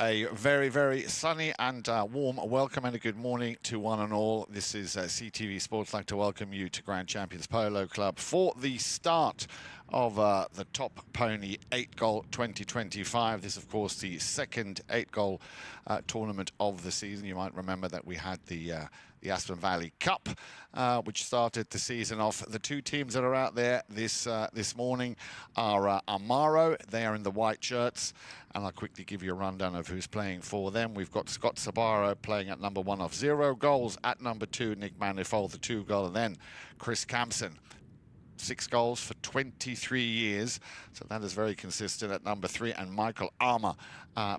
A very, very sunny and warm welcome and a good morning to one and all. This is CTV Sports. I'd like to welcome you to Grand Champions Polo Club for the start of the Top Pony 8-Goal 2025. This, of course, the second 8-Goal tournament of the season. You might remember that we had the Aspen Valley Cup, which started the season off. The two teams that are out there this morning are Amaro. They are in the white shirts, and I'll quickly give you a rundown of who's playing for them. We've got Sorbaro playing at number 1 of 0 goals. At number 2, Manifold, the 2-goal, and then Kris Kampsen. 6 goals for 23 years, so that is very consistent at number 3, and Armour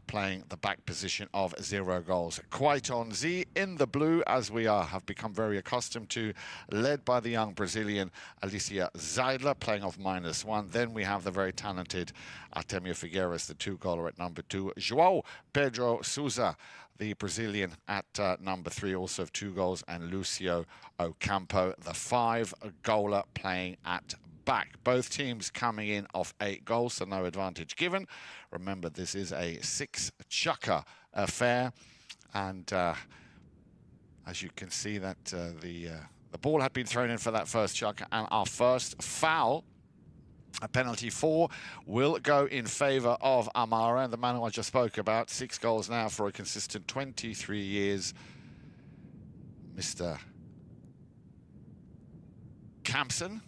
playing the back position of 0 goals. Quite on Z in the blue, as we have become very accustomed to, led by the young Brazilian Alecia Seidler playing off -1. Then we have the very talented Artemio Figueras, the 2-goaler at number 2. Joao, Pedro, Souza, the Brazilian at number 3, also of 2 goals, and Lucio Ocampo, the 5-goaler, playing at back. Both teams coming in off 8 goals, so no advantage given. Remember, this is a 6-chucker affair, and as you can see, that the ball had been thrown in for that first chucker, and our first foul, a penalty 4, will go in favour of Amaro, and the man who I just spoke about. 6 goals now for a consistent 23 years, Mr. Kampsen.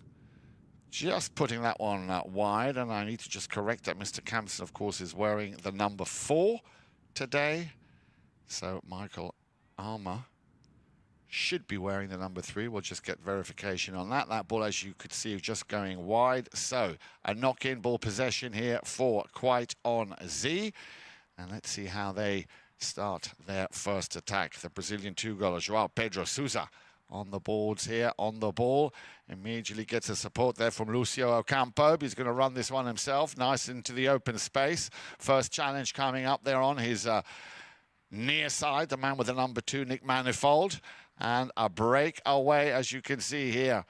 Just putting that one wide, and I need to just correct that Mr. Kampsen, of course, is wearing the number 4 today. So Michael Armour should be wearing the number 3. We'll just get verification on that. That ball, as you could see, just going wide. So a knock-in ball possession here for Quite on Z. And let's see how they start their first attack. The Brazilian 2-goaler, Joao, Pedro, Souza on the boards here, on the ball. Immediately gets a support there from Lucio Ocampo. He's going to run this one himself. Nice into the open space. First challenge coming up there on his near side, the man with the number 2, Manifold. And a breakaway, as you can see here,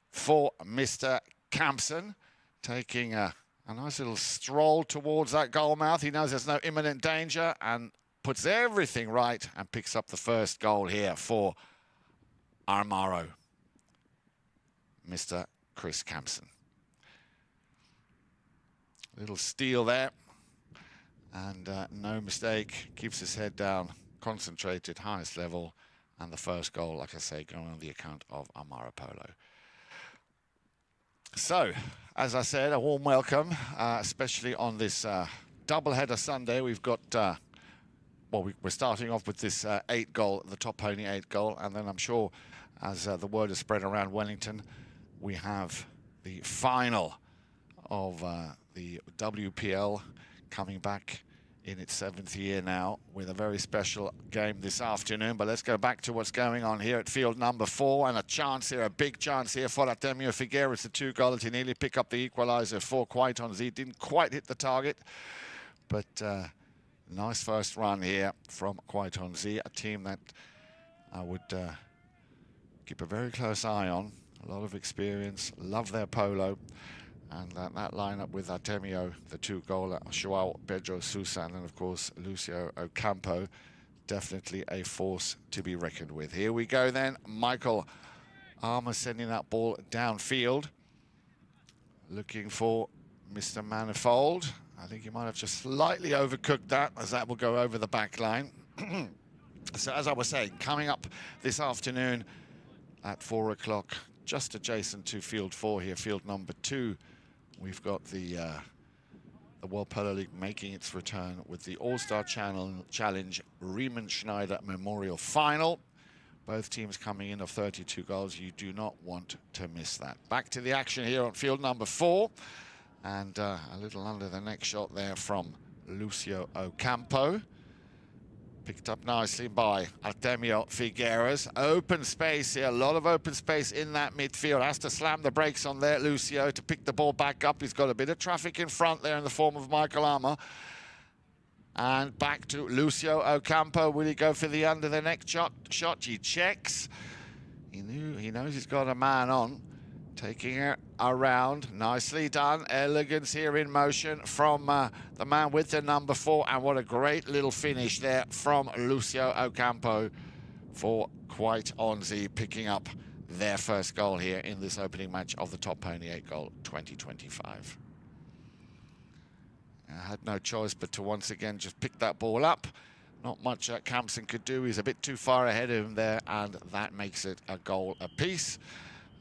for Mr. Kampsen, taking a nice little stroll towards that goal mouth. He knows there's no imminent danger and puts everything right and picks up the first goal here for Armaro, Mr. Kris Kampsen. Little steal there, and no mistake, keeps his head down, concentrated, highest level. And the first goal, like I say, going on the account of Armaro Polo. So, as I said, a warm welcome, especially on this doubleheader Sunday. We've got, well, we're starting off with this 8-goal, the Top Pony 8-goal, and then I'm sure, as the word is spread around Wellington, we have the final of the WPL coming back in its 7th year now, with a very special game this afternoon. But let's go back to what's going on here at field number 4, and a chance here, a big chance here for Artemio Figueras, the 2-goaler, to nearly pick up the equaliser for Quite on Z. Didn't quite hit the target, but nice first run here from Quite on Z, a team that I would keep a very close eye on. A lot of experience, love their polo. And that lineup with Artemio, the 2-goaler, Joao, Pedro, Souza, and then, of course, Lucio Ocampo, definitely a force to be reckoned with. Here we go then. Michael Armour sending that ball downfield, looking for Mr. Manifold. I think he might have just slightly overcooked that, as that will go over the back line. So, as I was saying, coming up this afternoon at 4 o'clock, just adjacent to field 4 here, field number 2. We've got the World Polo League making its return with the All-Star Challenge Riemann Schneider Memorial Final. Both teams coming in of 32 goals. You do not want to miss that. Back to the action here on field number 4. And a little under the neck shot there from Lucio Ocampo. Picked up nicely by Artemio Figueras. Open space here, a lot of open space in that midfield. Has to slam the brakes on there, Lucio, to pick the ball back up. He's got a bit of traffic in front there in the form of Michael Armour. And back to Lucio Ocampo. Will he go for the under the neck shot? He checks. He knows he's got a man on. Taking it around, nicely done. Elegance here in motion from the man with the number 4, and what a great little finish there from Lucio Ocampo for Quite Onzi, picking up their first goal here in this opening match of the Top Pony 8 Goal 2025. I had no choice but to once again just pick that ball up. Not much Kampsen could do. He's a bit too far ahead of him there, and that makes it a goal apiece.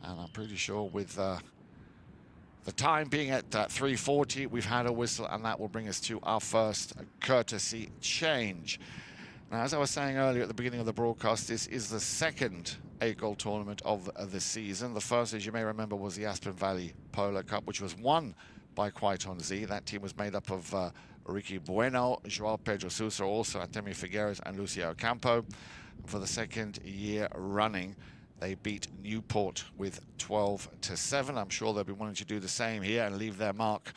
And I'm pretty sure with the time being at 3:40, we've had a whistle, and that will bring us to our first courtesy change. Now, as I was saying earlier at the beginning of the broadcast, this is the second 8-goal tournament of the season. The first, as you may remember, was the Aspen Valley Polo Cup, which was won by Quite Onzi. That team was made up of Ricky Bueno, Joao, Pedro, Souza, also Artemio Figueras and Lucio Ocampo. For the second year running, they beat Newport with 12-7. I'm sure they'll be wanting to do the same here and leave their mark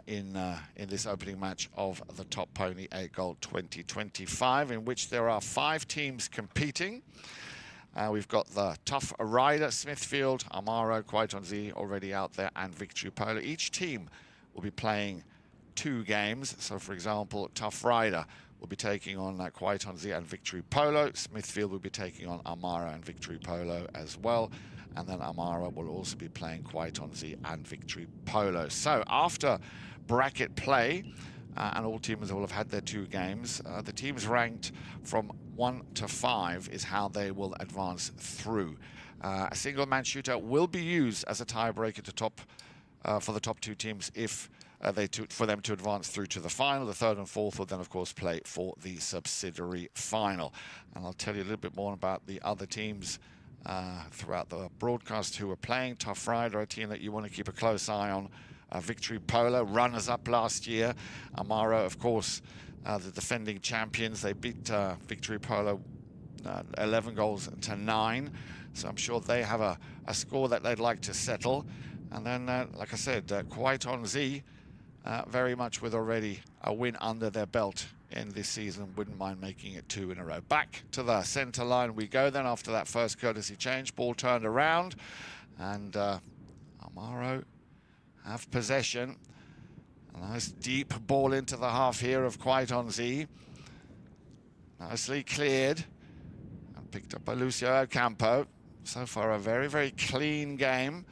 in this opening match of the Top Pony 8 Goal 2025, in which there are 5 teams competing. We've got the Tough Rider, Smithfield, Armaro, Quite Onzi already out there, and Victory Polo. Each team will be playing 2 games. So, for example, Tough Rider will be taking on Quite Onzi and Victory Polo. Smithfield will be taking on Amaro and Victory Polo as well. And then Amaro will also be playing Quite Onzi and Victory Polo. So after bracket play, and all teams will have had their 2 games, the teams ranked from 1 to 5 is how they will advance through. A single man shooter will be used as a tiebreaker for the top 2 teams if for them to advance through to the final. The 3rd and 4th will then, of course, play for the subsidiary final. And I'll tell you a little bit more about the other teams throughout the broadcast who are playing. Tough Rider, a team that you want to keep a close eye on. Victory Polo, runners-up last year. Amaro, of course, the defending champions. They beat Victory Polo 11 goals to 9. So I'm sure they have a score that they'd like to settle. And then, like I said, Quite Onzi, very much with already a win under their belt in this season, wouldn't mind making it 2 in a row. Back to the center line we go then after that first courtesy change. Ball turned around, and Armaro have possession. A nice deep ball into the half here of Quite Onzi. Nicely cleared and picked up by Lucio Ocampo. So far a very, very clean game.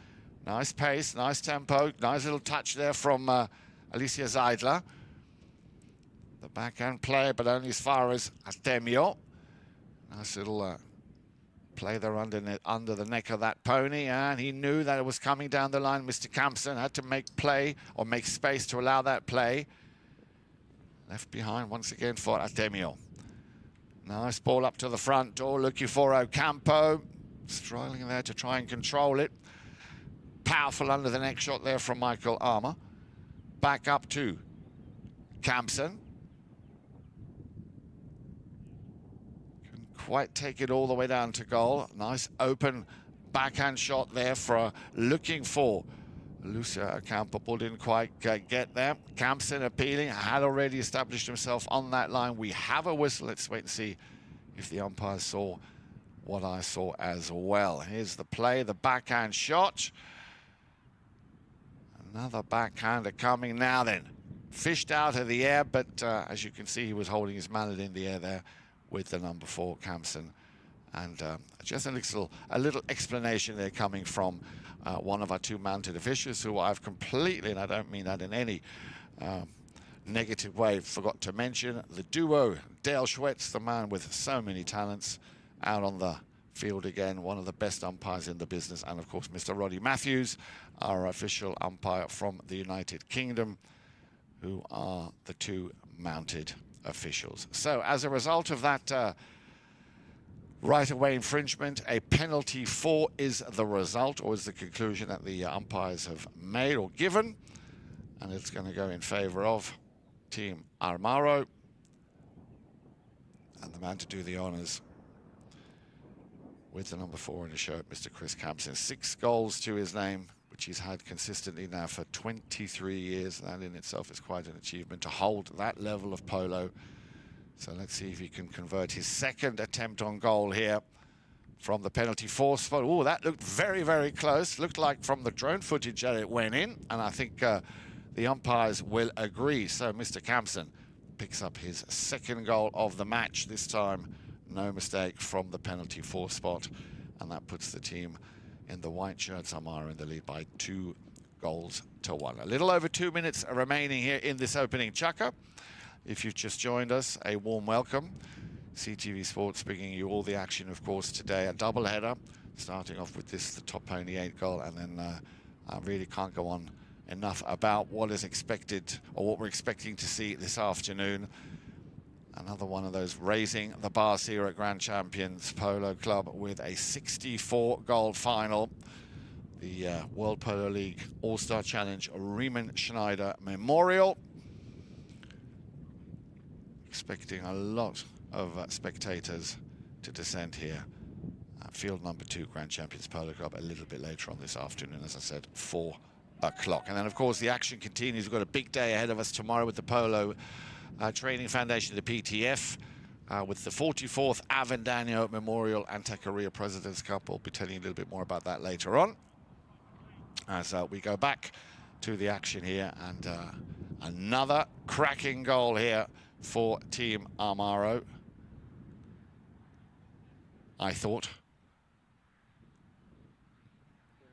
Nice pace, nice tempo, nice little touch there from Alecia Seidler. The backhand play, but only as far as Artemio. Nice little play there under the neck of that pony, and he knew that it was coming down the line. Mr. Kampsen had to make play, or make space to allow that play. Left behind once again for Artemio. Nice ball up to the front door, looking for Ocampo. Struggling there to try and control it. Powerful under the neck shot there from Michael Armour. Back up to Kampsen. Couldn't quite take it all the way down to goal. Nice open backhand shot there for looking for Lucio Ocampo. Ball didn't quite get there. Kampsen appealing, had already established himself on that line. We have a whistle. Let's wait and see if the umpire saw what I saw as well. Here's the play, the backhand shot. Another backhander coming now then. Fished out of the air, but as you can see, he was holding his mallet in the air there with the number 4, Kampsen. And just a little explanation there coming from one of our 2 mounted officials who I've completely, and I don't mean that in any negative way, forgot to mention. The duo, Dale Schwetz, the man with so many talents, out on the field again, one of the best umpires in the business, and of course Mr. Roddy Matthews, our official umpire from the United Kingdom, who are the 2 mounted officials. So as a result of that right-of-way infringement, a penalty 4 is the result, or is the conclusion that the umpires have made or given, and it's going to go in favor of Team Armaro, and the man to do the honors with the number 4 in the shirt, Mr. Kris Kampsen. 6 goals to his name, which he's had consistently now for 23 years. That in itself is quite an achievement to hold that level of polo. So let's see if he can convert his 2nd attempt on goal here. from the penalty force spot. Oh, that looked very, very close. Looked like from the drone footage that it went in, and I think the umpires will agree. So Mr. Kampsen picks up his second goal of the match. This time, no mistake from the penalty force spot, and that puts the team in the white shirts, Amaro, in the lead by 2 goals to 1. A little over 2 minutes remaining here in this opening chukker. If you've just joined us, a warm welcome. CTV Sports bringing you all the action, of course, today. A double header, starting off with this, the top pony 8 goal, and then I really can't go on enough about what is expected, or what we're expecting to see this afternoon. Another one of those raising the bars here at Grand Champions Polo Club with a 64-goal final. The World Polo League All-Star Challenge Riemann Schneider Memorial. Expecting a lot of spectators to descend here. Field number 2, Grand Champions Polo Club, a little bit later on this afternoon, as I said, 4 o'clock. And then, of course, the action continues. We've got a big day ahead of us tomorrow with the Polo Training Foundation, the PTF, with the 44th Avendano Memorial Antacaria President's Cup. We'll be telling you a little bit more about that later on as we go back to the action here. And another cracking goal here for Team Armaro, I thought.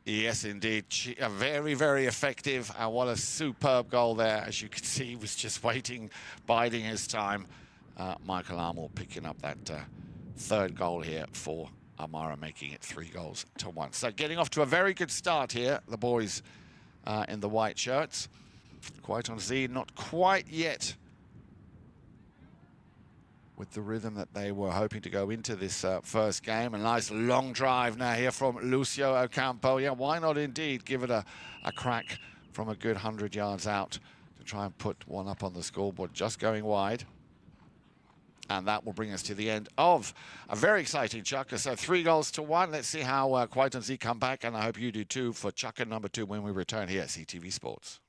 Yes, indeed. Very, very effective. And what a superb goal there. As you can see, he was just waiting, biding his time. Michael Armour picking up that third goal here for Amaro, making it 3 goals to 1. So getting off to a very good start here, the boys in the white shirts. Quite on Z, not quite yet with the rhythm that they were hoping to go into this first game. A nice long drive now here from Lucio Ocampo. Yeah, why not indeed give it a crack from a good 100 yards out to try and put one up on the scoreboard, just going wide. And that will bring us to the end of a very exciting chukker. So 3 goals to 1. Let's see how Quiet on Z come back, and I hope you do too, for chukker number 2 when we return here at CTV Sports.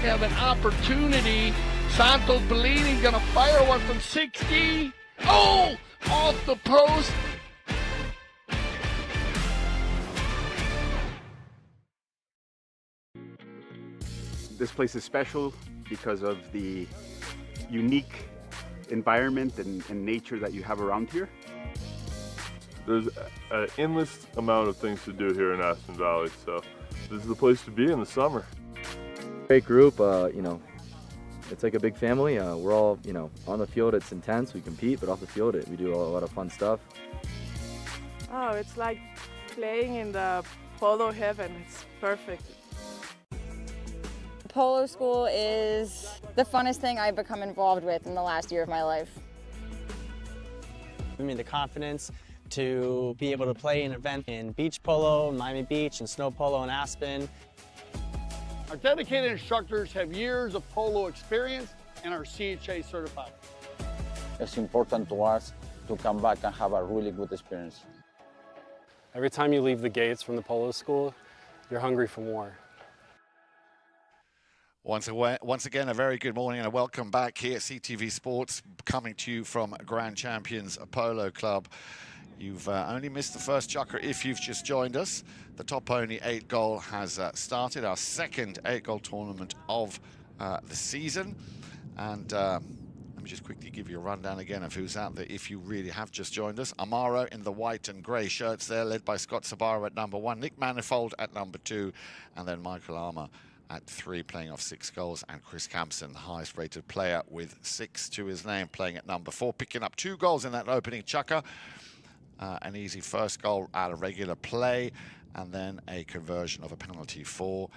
Have an opportunity. Santos Bellini gonna fire one from 60. Oh, off the post. This place is special because of the unique environment and nature that you have around here. There's an endless amount of things to do here in Aspen Valley, so this is the place to be in the summer. Great group, you know, it's like a big family. We're all, you know, on the field it's intense, we compete, but off the field we do a lot of fun stuff. Oh, it's like playing in the polo heaven. It's perfect. Polo school is the funnest thing I've become involved with in the last year of my life. Give me the confidence to be able to play an event in beach polo, Miami Beach, and snow polo in Aspen. Our dedicated instructors have years of polo experience and are CHA certified. It's important to us to come back and have a really good experience. Every time you leave the gates from the polo school, you're hungry for more. Once again, a very good morning and a welcome back here at CTV Sports, coming to you from Grand Champions Polo Club. You've only missed the first chukker if you've just joined us. The top pony 8 goal has started, our second 8 goal tournament of the season. And let me just quickly give you a rundown again of who's out there if you really have just joined us. Amaro in the white and grey shirts there, led by Scott Sorbaro at number 1, Nick Manifold at number 2, and then Michael Armour at 3, playing off 6 goals, and Kris Kampsen, the highest rated player with 6 to his name, playing at number 4, picking up 2 goals in that opening chukker. An easy first goal out of regular play, and then a conversion of a penalty for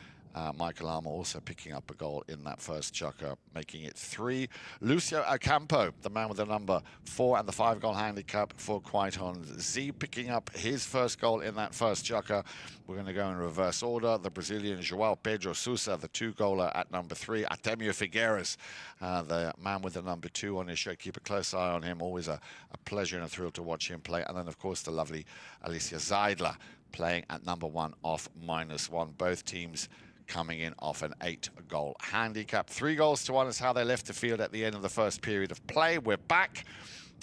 Michael Armour also picking up a goal in that first chukker, making it 3. Lucio Ocampo, the man with the number 4 and the 5-goal handicap for Quaiton Z, picking up his first goal in that first chukker. We're going to go in reverse order. The Brazilian Joao Pedro Souza, the 2-goaler at number 3. Artemio Figueras, the man with the number 2 on his shirt. Keep a close eye on him. Always a pleasure and a thrill to watch him play. And then, of course, the lovely Alecia Seidler playing at number 1 off -1. Both teams coming in off an 8-goal handicap. 3 goals to 1 is how they left the field at the end of the first period of play. We're back,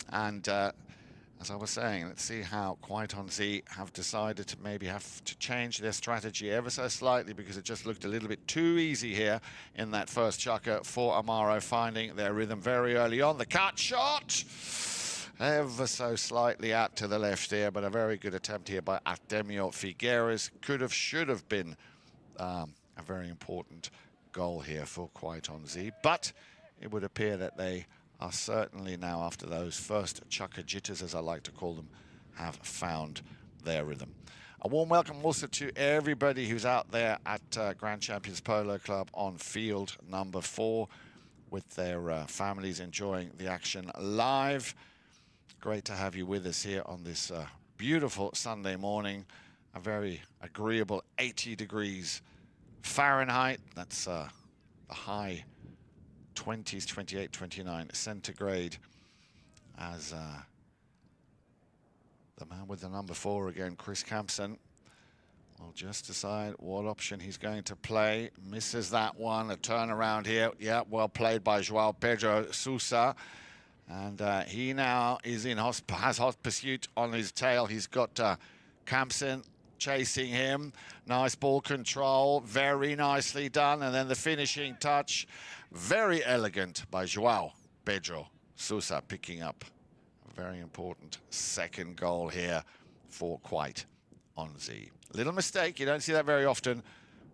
and as I was saying, let's see how Quaiton Z have decided to maybe have to change their strategy ever so slightly, because it just looked a little bit too easy here in that first chukker for Amaro, finding their rhythm very early on. The cut shot, ever so slightly out to the left here, but a very good attempt here by Artemio Figueras. Could have, should have been a very important goal here for Quaiton Z, but it would appear that they are certainly now, after those first chukker jitters, as I like to call them, have found their rhythm. A warm welcome also to everybody who's out there at Grand Champions Polo Club on field number 4 with their families enjoying the action live. Great to have you with us here on this beautiful Sunday morning. A very agreeable 80 degrees Fahrenheit. That's the high 20s, 28, 29 centigrade, as the man with the number 4 again, Kris Kampsen, will just decide what option he's going to play. Misses that one. A turnaround here. Yeah, well played by Joao Pedro Souza. And he now is in has hot pursuit on his tail. He's got Kampsen chasing him. Nice ball control, very nicely done. And then the finishing touch, very elegant by Joao Pedro Souza, picking up a very important second goal here for Quaiton Z. Little mistake, you don't see that very often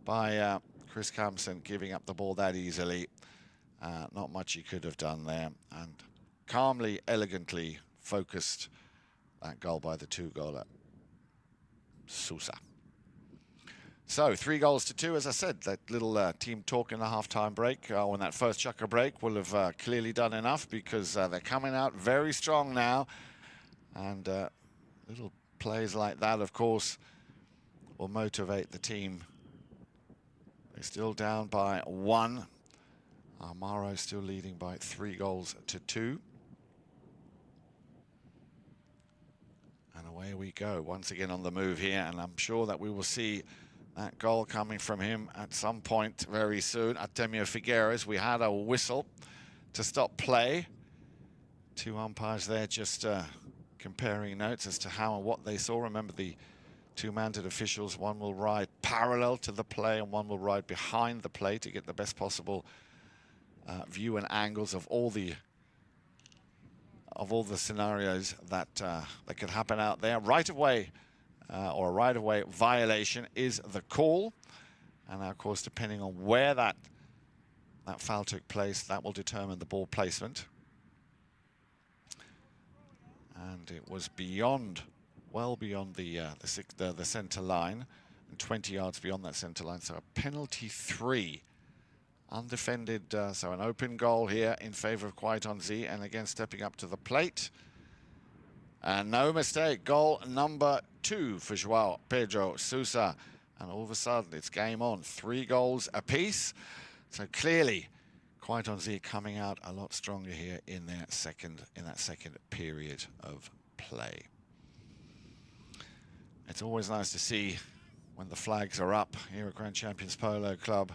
by Kris Kampsen, giving up the ball that easily. Not much he could have done there. And calmly, elegantly focused that goal by the 2-goaler Souza. So 3 goals to 2, as I said. That little team talk in the half-time break, on that first chukker break, will have clearly done enough, because they're coming out very strong now. And little plays like that, of course, will motivate the team. They're still down by 1. Armaro still leading by 3 goals to 2. And away we go, once again on the move here, and I'm sure that we will see that goal coming from him at some point very soon. Artemio Figueras, we had a whistle to stop play. 2 umpires there just comparing notes as to how and what they saw. Remember, the 2 mandated officials, one will ride parallel to the play and one will ride behind the play to get the best possible view and angles of all the scenarios that that could happen out there. Right of way or a right of way violation is the call, and of course, depending on where that foul took place, that will determine the ball placement. And it was beyond, well beyond the center line, and 20 yards beyond that center line. So a penalty 3. Undefended, so an open goal here in favor of Quaiton Z, and again stepping up to the plate. And no mistake, goal number 2 for Joao Pedro Souza. And all of a sudden, it's game on. 3 goals apiece. So clearly, Quaiton Z coming out a lot stronger here in that second period of play. It's always nice to see when the flags are up here at Grand Champions Polo Club.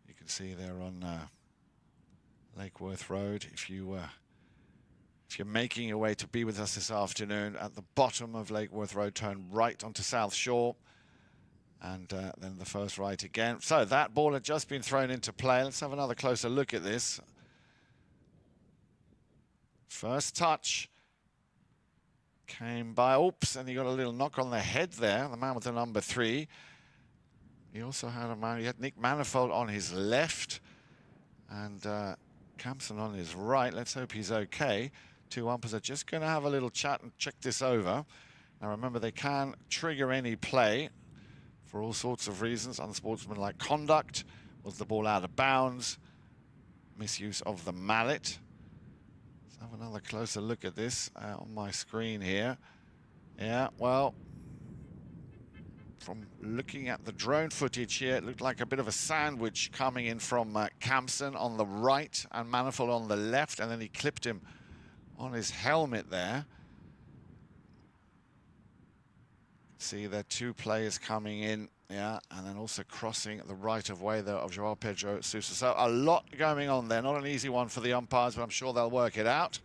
You can see there on Lake Worth Road. If you're making your way to be with us this afternoon, at the bottom of Lake Worth Road, turn right onto South Shore, and then the first right again. So that ball had just been thrown into play. Let's have another closer look at this. First touch came by, oops, and he got a little knock on the head there, the man with the number 3. He also had he had Nick Manifold on his left, and Kampsen on his right. Let's hope he's okay. 2 umpires are just going to have a little chat and check this over. Now remember, they can trigger any play for all sorts of reasons. Unsportsmanlike conduct. Was the ball out of bounds? Misuse of the mallet. Let's have another closer look at this on my screen here. Yeah, well, from looking at the drone footage here, it looked like a bit of a sandwich coming in from Kampsen on the right and Manifold on the left, and then he clipped him on his helmet there. See there, two players coming in, yeah, and then also crossing the right of way there of Joao Pedro Souza. So a lot going on there. Not an easy one for the umpires, but I'm sure they'll work it out.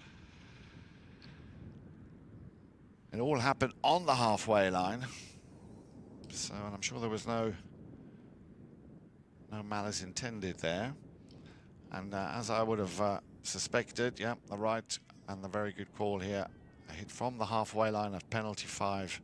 It all happened on the halfway line. So, and I'm sure there was no malice intended there. And as I would have suspected, yeah, the right and the very good call here. A hit from the halfway line of penalty 5.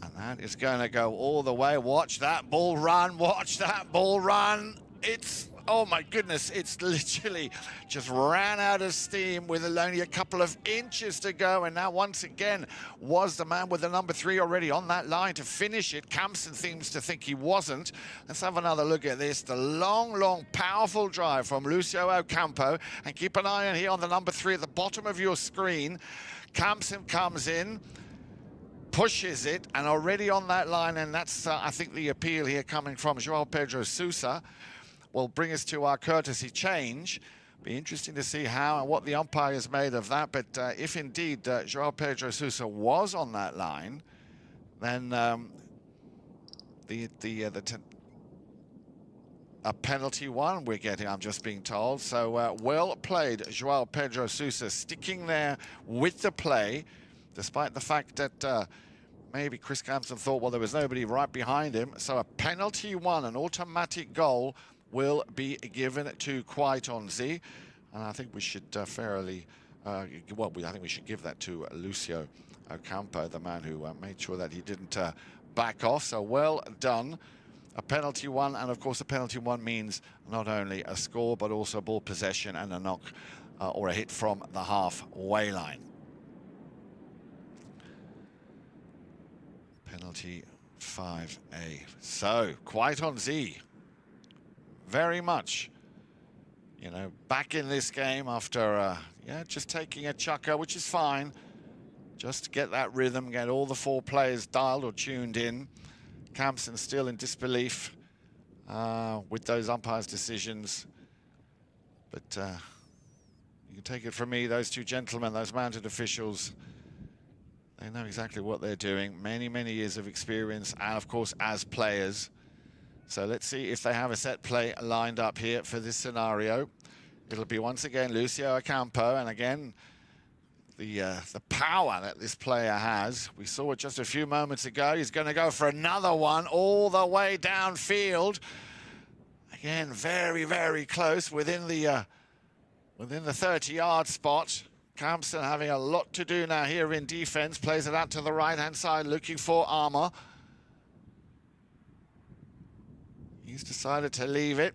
And that is going to go all the way. Watch that ball run. Watch that ball run. It's, oh my goodness, it's literally just ran out of steam with only a couple of inches to go. And now once again was the man with the number 3 already on that line to finish it. Kampsen seems to think he wasn't. Let's have another look at this. The long, powerful drive from Lucio Ocampo. And keep an eye on here on the number 3 at the bottom of your screen. Kampsen comes in, pushes it, and already on that line, and that's, I think, the appeal here coming from Joao Pedro Souza, will bring us to our courtesy change. Be interesting to see how and what the umpire has made of that, but if indeed Joao Pedro Souza was on that line, then a penalty 1 we're getting, I'm just being told. So well played, Joao Pedro Souza, sticking there with the play, despite the fact that maybe Kris Kampsen thought, well, there was nobody right behind him. So a penalty 1, an automatic goal, will be given to Kwiatonzi. And I think we should I think we should give that to Lucio Ocampo, the man who made sure that he didn't back off. So well done. A penalty 1, and of course a penalty 1 means not only a score, but also ball possession and a knock or a hit from the halfway line. Penalty 5A. So, Kwiatonzi, very much, you know, back in this game after, yeah, just taking a chukker, which is fine. Just to get that rhythm, get all the 4 players dialed or tuned in. Kampsen still in disbelief with those umpires' decisions. But you can take it from me, those 2 gentlemen, those mounted officials, they know exactly what they're doing. Many years of experience, and of course as players. So let's see if they have a set play lined up here for this scenario. It'll be once again Lucio Ocampo, and again the power that this player has. We saw it just a few moments ago. He's going to go for another one all the way downfield. Again, very close within the 30-yard spot. Kampsen having a lot to do now here in defense. Plays it out to the right-hand side, looking for Armour. He's decided to leave it.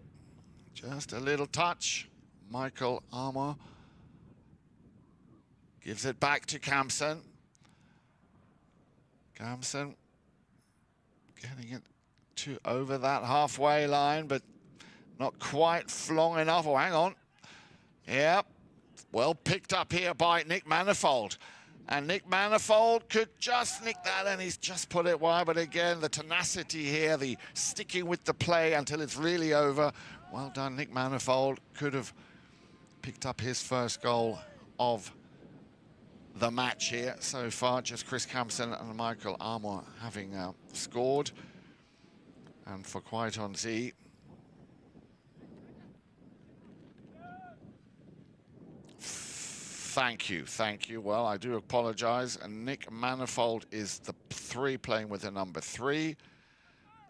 Just a little touch. Michael Armour gives it back to Kampsen. Kampsen getting it to over that halfway line, but not quite long enough. Oh, hang on. Yep. Well picked up here by Nick Manifold. And Nick Manifold could just nick that, and he's just put it wide. But again, the tenacity here, the sticking with the play until it's really over. Well done, Nick Manifold. Could have picked up his first goal of the match here so far. Just Kris Kampsen and Michael Armour having scored. And for Kwiatonzi, thank you. Well, I do apologize. And Nick Manifold is the 3 playing with the number 3.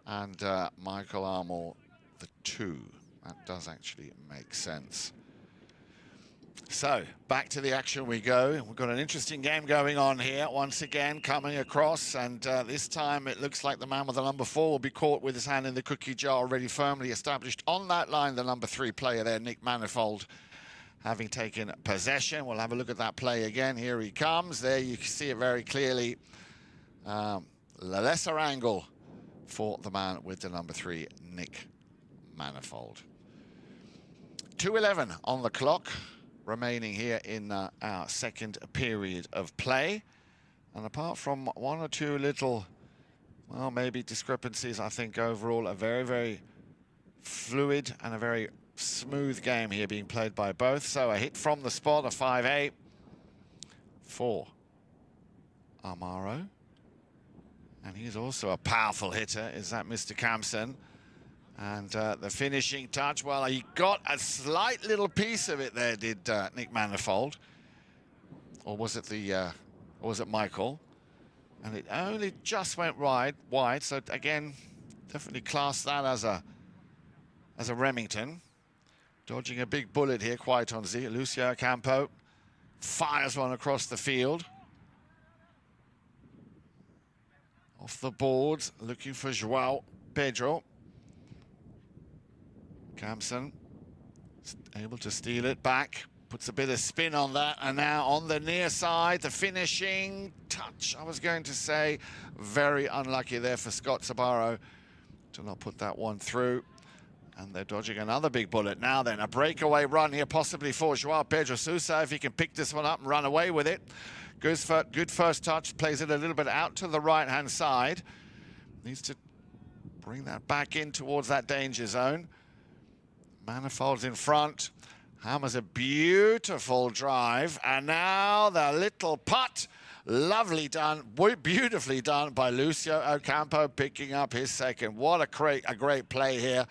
And Michael Armour, the 2. That does actually make sense. So, back to the action we go. We've got an interesting game going on here. Once again, coming across. And this time it looks like the man with the number 4 will be caught with his hand in the cookie jar, already firmly established on that line. The number 3 player there, Nick Manifold, having taken possession. We'll have a look at that play again. Here he comes. There you can see it very clearly. Lesser angle for the man with the number 3, Nick Manifold. 2:11 on the clock, remaining here in our second period of play. And apart from one or two little, well, maybe discrepancies, I think overall a very, very fluid and a very smooth game here being played by both. So a hit from the spot, a 5-8 for Armaro. And he's also a powerful hitter, is that Mr. Kampsen. And the finishing touch, well, he got a slight little piece of it there, did Nick Manifold. Or was it or was it Michael? And it only just went wide, so again, definitely class that as a Remington. Dodging a big bullet here, quite on Z. Lucio Ocampo fires one across the field. Off the boards, looking for Joao, Pedro. Kampsen able to steal it back, puts a bit of spin on that, and now on the near side, the finishing touch, I was going to say. Very unlucky there for Scott Sorbaro to not put that one through. And they're dodging another big bullet. Now then, a breakaway run here, possibly for Joao Pedro Souza, if he can pick this one up and run away with it. Good first touch, plays it a little bit out to the right-hand side. Needs to bring that back in towards that danger zone. Manifold's in front. Hammers a beautiful drive. And now the little putt. Lovely done, beautifully done by Lucio Ocampo, picking up his second. What a great play here.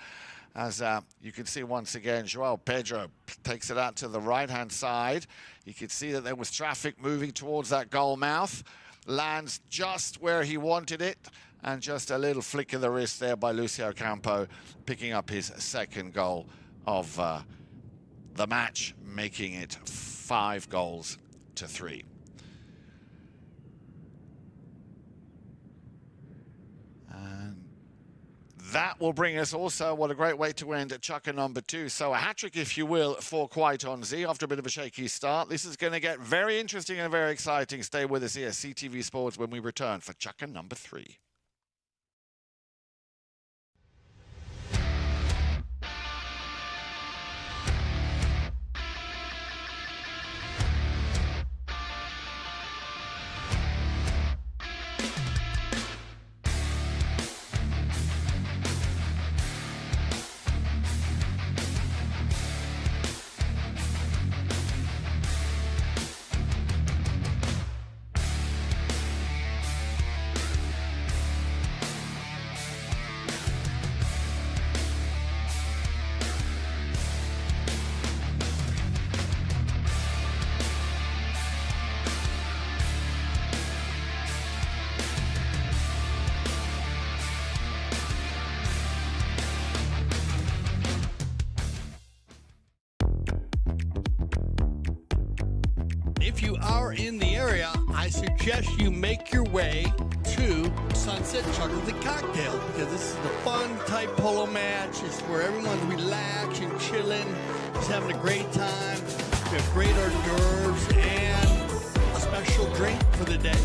As you can see once again, Joao Pedro takes it out to the right-hand side. You can see that there was traffic moving towards that goal mouth. Lands just where he wanted it. And just a little flick of the wrist there by Lucio Ocampo, picking up his second goal of the match, making it 5-3. And that will bring us also, what a great way to end at chukker number 2. So a hat-trick, if you will, for Quite On Z after a bit of a shaky start. This is going to get very interesting and very exciting. Stay with us here, CTV Sports, when we return for chukker number 3. If you are in the area, I suggest you make your way to Sunset Chocolate Cocktail, because this is the fun type polo match. It's where everyone's relaxing, chilling, just having a great time. We have great hors d'oeuvres and a special drink for the day.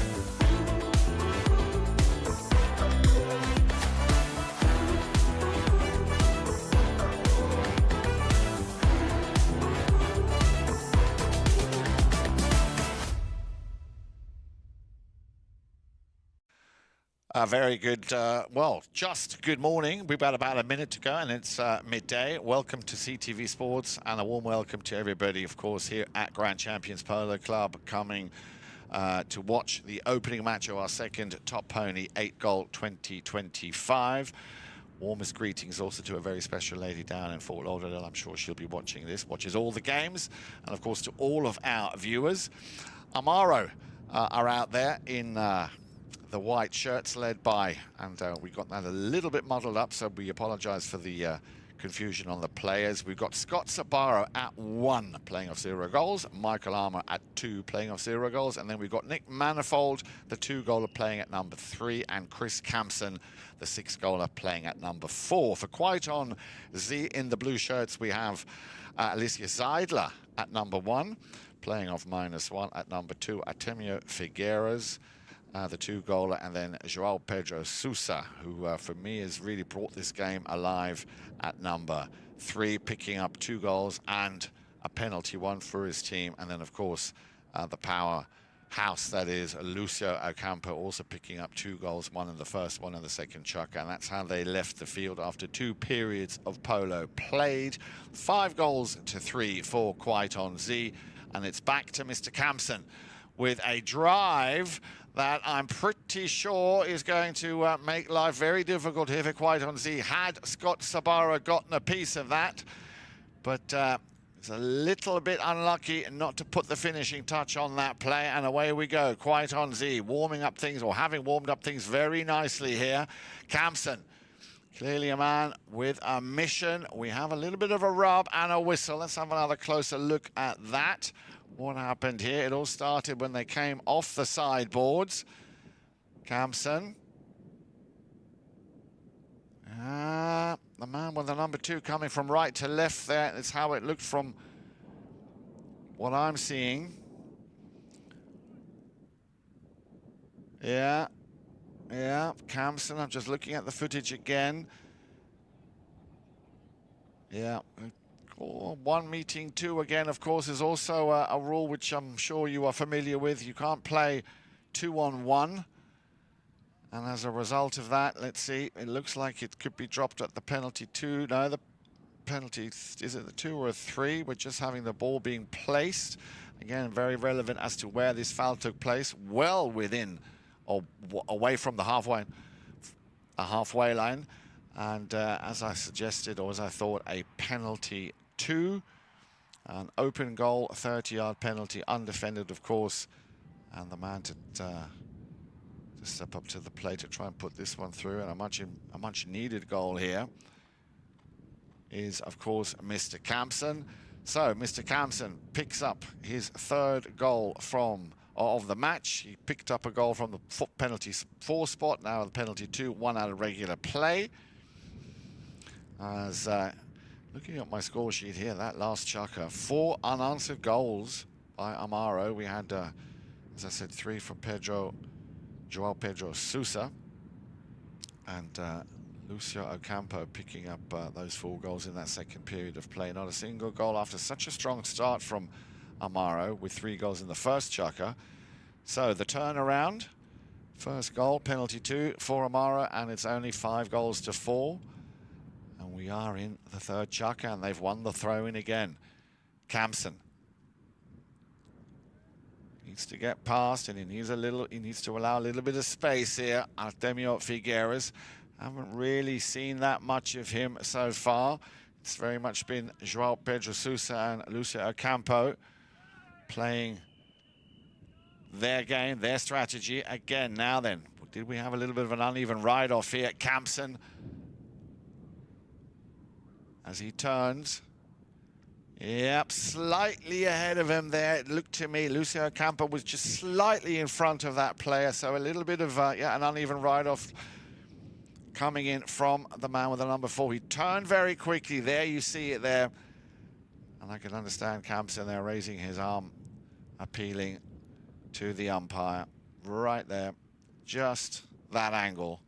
Very good, well, just good morning. We've got about a minute to go and it's midday. Welcome to CTV Sports and a warm welcome to everybody, of course, here at Grand Champions Polo Club, coming to watch the opening match of our second Top Pony 8-Goal 2025. Warmest greetings also to a very special lady down in Fort Lauderdale. I'm sure she'll be watching this, watches all the games, and of course to all of our viewers. Amaro are out there in the white shirts led by, and we got that a little bit muddled up, so we apologize for the confusion on the players. We've got Scott Sorbaro at 1, playing off 0 goals. Michael Armour at 2, playing off 0 goals. And then we've got Nick Manifold, the 2-goaler, playing at number 3. And Kris Kampsen, the 6-goaler, playing at number 4. For quite on Z in the blue shirts, we have Alecia Seidler at number 1, playing off -1 at number 2. Artemio Figueras, the 2-goaler, and then Joao Pedro Souza, who for me has really brought this game alive at number 3, picking up 2 goals and a penalty, 1 for his team. And then, of course, the powerhouse that is Lucio Ocampo, also picking up 2 goals, 1 in the first, 1 in the second chuck. And that's how they left the field after 2 periods of polo played. 5 goals to 3 for Quite on Z. And it's back to Mr. Kampsen with a drive that I'm pretty sure is going to make life very difficult here for Quite on Z. Had Scott Sorbaro gotten a piece of that, but it's a little bit unlucky not to put the finishing touch on that play, and away we go. Quite on Z warming up things, or having warmed up things very nicely here. Kampsen, clearly a man with a mission. We have a little bit of a rub and a whistle. Let's have another closer look at that. What happened here? It all started when they came off the sideboards. Kampsen. The man with the number 2 coming from right to left there. That's how it looked from what I'm seeing. Yeah, Kampsen. I'm just looking at the footage again. Yeah. 1 meeting 2 again, of course, is also a rule which I'm sure you are familiar with. You can't play 2-on-1. And as a result of that, let's see, it looks like it could be dropped at the penalty 2. No, the penalty, is it the 2 or a 3? We're just having the ball being placed. Again, very relevant as to where this foul took place. Well within, or away from the halfway line. And as I suggested, or as I thought, a penalty 2, an open goal, a 30-yard penalty, undefended, of course, and the man to step up to the plate to try and put this one through, and a much needed goal here is, of course, Mr. Kampsen. So Mr. Kampsen picks up his 3rd goal of the match. He picked up a goal from the penalty 4 spot, now the penalty 2, 1 out of regular play. As looking at my score sheet here, that last chucker, 4 unanswered goals by Amaro. We had, as I said, 3 from Joao Pedro Souza, and Lucio Ocampo picking up those 4 goals in that second period of play. Not a single goal after such a strong start from Amaro, with 3 goals in the first chucker. So the turnaround, first goal, penalty 2 for Amaro, and it's only 5 goals to 4. And we are in the 3rd chucker, and they've won the throw-in again. Kampsen needs to get past, and he needs to allow a little bit of space here. Artemio Figueras, haven't really seen that much of him so far. It's very much been Joao Pedro Souza and Lucio Ocampo playing their game, their strategy again. Now then, did we have a little bit of an uneven ride-off here? Kampsen, as he turns. Yep, slightly ahead of him there. It looked to me, Lucio Ocampo was just slightly in front of that player. So a little bit of, an uneven ride-off coming in from the man with the number 4. He turned very quickly. There you see it there. And I can understand Kampsen there raising his arm, appealing to the umpire. Right there, just that angle.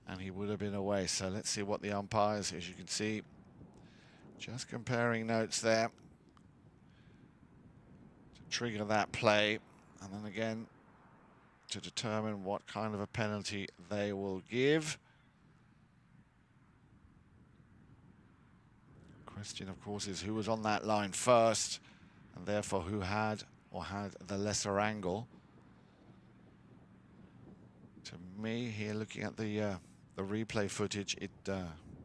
And he would have been away. So let's see what the umpires, as you can see, just comparing notes there to trigger that play. And then again, to determine what kind of a penalty they will give. Question, of course, is who was on that line first, and therefore who had the lesser angle. To me, here looking at the replay footage, it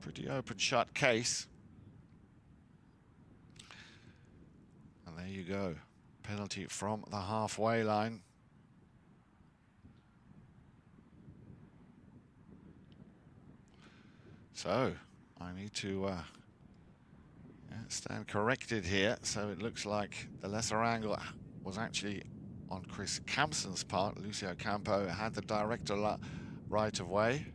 pretty open shut case. And there you go, penalty from the halfway line. So I need to stand corrected here. So it looks like the lesser angle was actually on Kris Kampsen's part. Lucio Ocampo had the director right of way.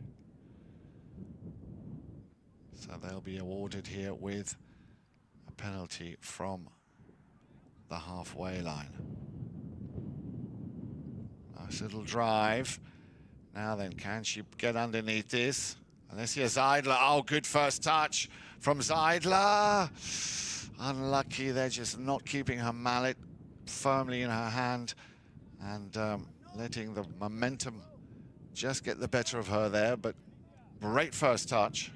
So they'll be awarded here with a penalty from the halfway line. Nice little drive. Now then, can she get underneath this? Alecia Seidler, oh, good first touch from Seidler. Unlucky, they're just not keeping her mallet firmly in her hand and letting the momentum just get the better of her there, but great first touch.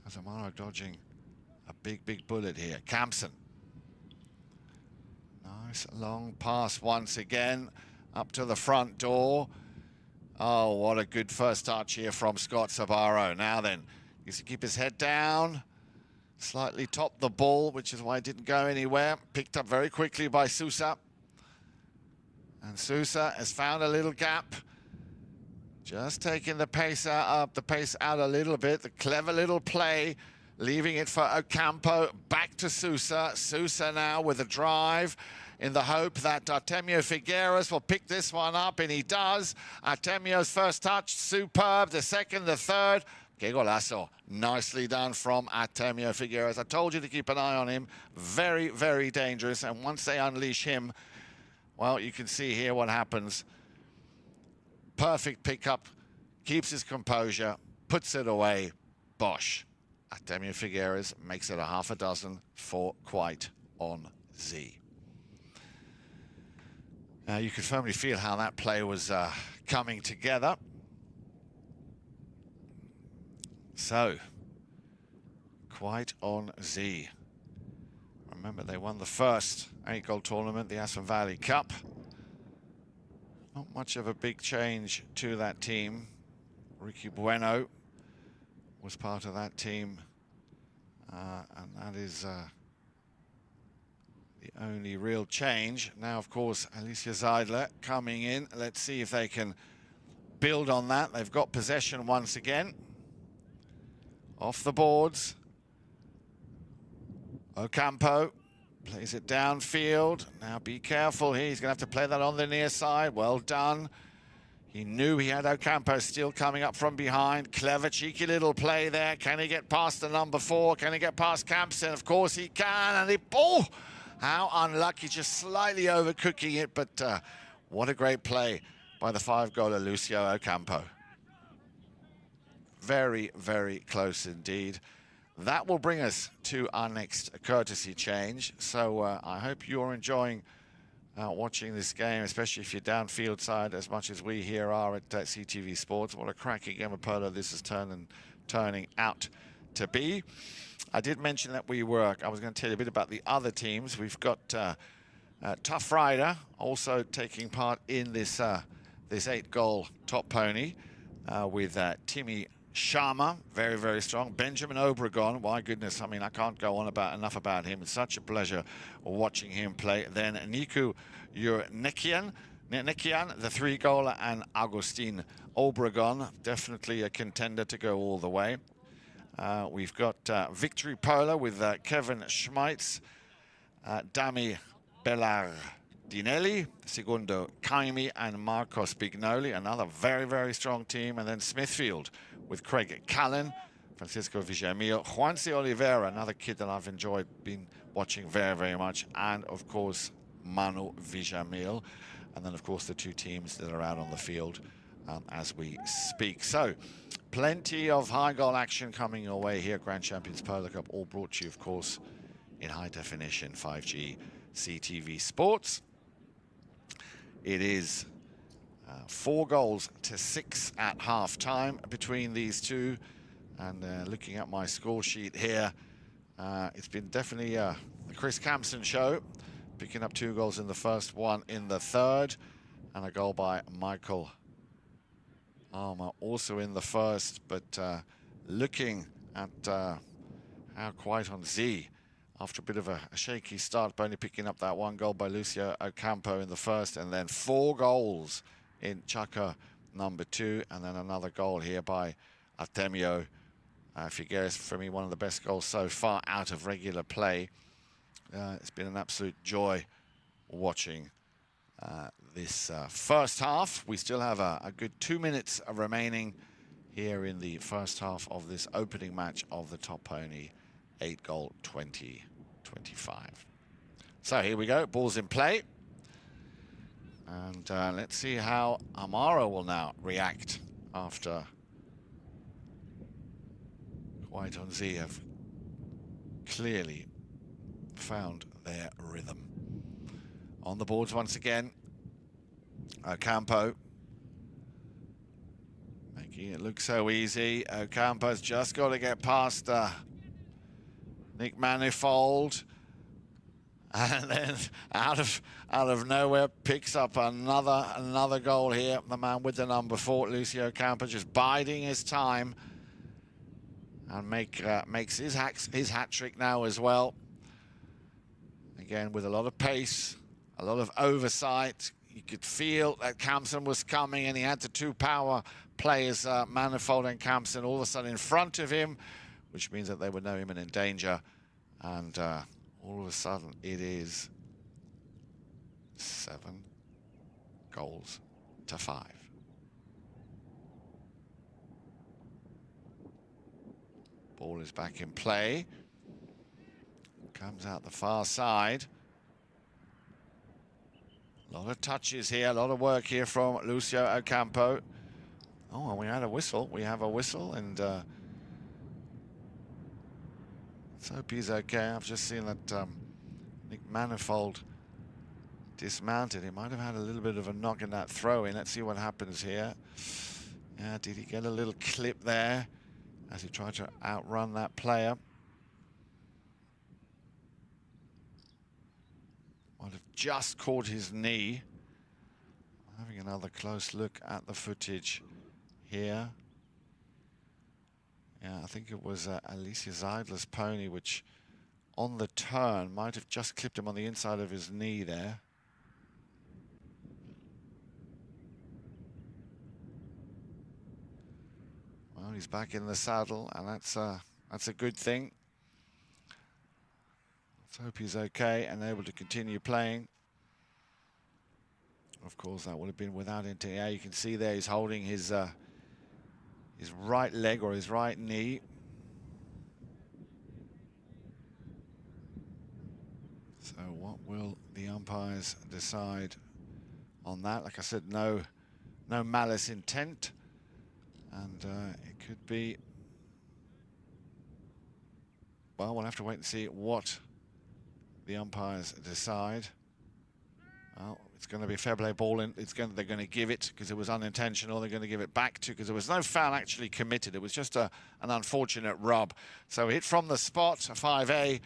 As Amaro dodging a big bullet here. Kampsen. Nice long pass once again up to the front door. Oh, what a good first touch here from Scott Sorbaro. Now then, he's to keep his head down. Slightly topped the ball, which is why it didn't go anywhere. Picked up very quickly by Souza. And Souza has found a little gap. Just taking the pace out a little bit. The clever little play, leaving it for Ocampo. Back to Souza. Souza now with a drive, in the hope that Artemio Figueras will pick this one up, and he does. Artemio's first touch, superb. The second, the third. Que golazo. Nicely done from Artemio Figueras. I told you to keep an eye on him. Very, very dangerous. And once they unleash him, well, you can see here what happens. Perfect pickup. Keeps his composure. Puts it away. Bosh. Artemio Figueras makes it a half a dozen for quite on Z. You could firmly feel how that play was coming together. So, quite on Z. Remember, they won the first 8-goal tournament, the Aspen Valley Cup. Not much of a big change to that team. Ricky Bueno was part of that team, and that is the only real change. Now, of course, Alecia Seidler coming in. Let's see if they can build on that. They've got possession once again. Off the boards. Ocampo plays it downfield. Now be careful here. He's going to have to play that on the near side. Well done. He knew he had Ocampo still coming up from behind. Clever, cheeky little play there. Can he get past the number 4? Can he get past Kampsen? Of course he can. And he... Oh! How unlucky, just slightly overcooking it, but what a great play by the 5-goaler Lucio Ocampo. Very, very close indeed. That will bring us to our next courtesy change. So I hope you're enjoying watching this game, especially if you're downfield side as much as we here are at CTV Sports. What a cracking game of polo this is turning out to be. I did mention that I was going to tell you a bit about the other teams. We've got Tough Rider also taking part in this 8-goal top pony with Timmy Sharma, very, very strong. Benjamin Obregon, my goodness, I mean, I can't go on enough about him. It's such a pleasure watching him play. Then Niku Urnekian, the 3-goaler, and Agustin Obregon, definitely a contender to go all the way. We've got Victory Polo with Kevin Schmeitz, Dami Bellardinelli, Segundo Caimi, and Marcos Bignoli, another very, very strong team. And then Smithfield with Craig Callan, Francisco Villamil, Juanse Oliveira, another kid that I've been watching very, very much, and of course Manu Villamil. And then of course the 2 teams that are out on the field as we speak. So plenty of high goal action coming your way here, Grand Champions Polo Cup, all brought to you, of course, in high definition 5G CTV Sports. It is 4-6 at half-time between these two. And looking at my score sheet here, it's been definitely the Kris Kampsen show, picking up 2 goals in the first, 1 in the third, and a goal by Michael Armour also in the first. But looking at how quite on Z, after a bit of a shaky start, but only picking up that 1 goal by Lucio Ocampo in the first, and then 4 goals in Chaka number 2, and then another goal here by Artemio Figueras. For me, one of the best goals so far out of regular play. It's been an absolute joy watching this first half. We still have a good 2 minutes remaining here in the first half of this opening match of the Top Pony 8-goal 2025. So here we go, ball's in play. And let's see how Amaro will now react after White on Z have clearly found their rhythm. On the boards once again, Ocampo. Making it look so easy. Ocampo's just got to get past Nick Manifold. And then out of nowhere picks up another goal here. The man with the number 4, Lucio Ocampo, just biding his time and makes his hat trick now as well. Again, with a lot of pace, a lot of oversight. You could feel that Kampsen was coming, and he had the 2 power players, Manifold and Kampsen, all of a sudden in front of him, which means that they would know him and in danger. And all of a sudden, it is 7 goals to 5. Ball is back in play. Comes out the far side. A lot of touches here, a lot of work here from Lucio Ocampo. Oh, and we had a whistle. We have a whistle, and let's hope he's okay. I've just seen that Nick Manifold dismounted. He might have had a little bit of a knock in that throw in. Let's see what happens here. Yeah, did he get a little clip there as he tried to outrun that player? Might have just caught his knee. Having another close look at the footage here. Yeah, I think it was Alecia Seidler's pony, which on the turn might have just clipped him on the inside of his knee there. Well, he's back in the saddle, and that's a good thing. Let's hope he's okay and able to continue playing. Of course, that would have been without intent. Yeah, you can see there he's holding his right leg or his right knee. So what will the umpires decide on that? Like I said, no malice intent, and it could be. Well, we'll have to wait and see what the umpires decide. Well, it's going to be a fair play ball, and they're going to give it because it was unintentional. They're going to give it back to, because there was no foul actually committed. It was just an unfortunate rub. So hit from the spot, a 5A.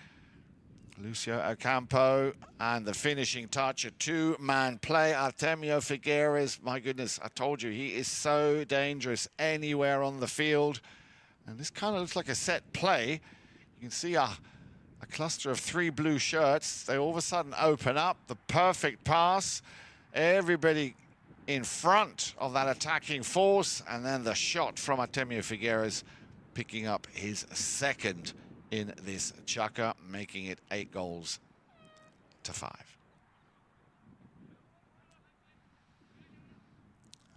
Lucio Ocampo, and the finishing touch, a 2-man play. Artemio Figueras, my goodness, I told you, he is so dangerous anywhere on the field. And this kind of looks like a set play. You can see a cluster of 3 blue shirts. They all of a sudden open up. The perfect pass. Everybody in front of that attacking force. And then the shot from Artemio Figueras, picking up his 2nd in this chukker, making it 8 goals to 5.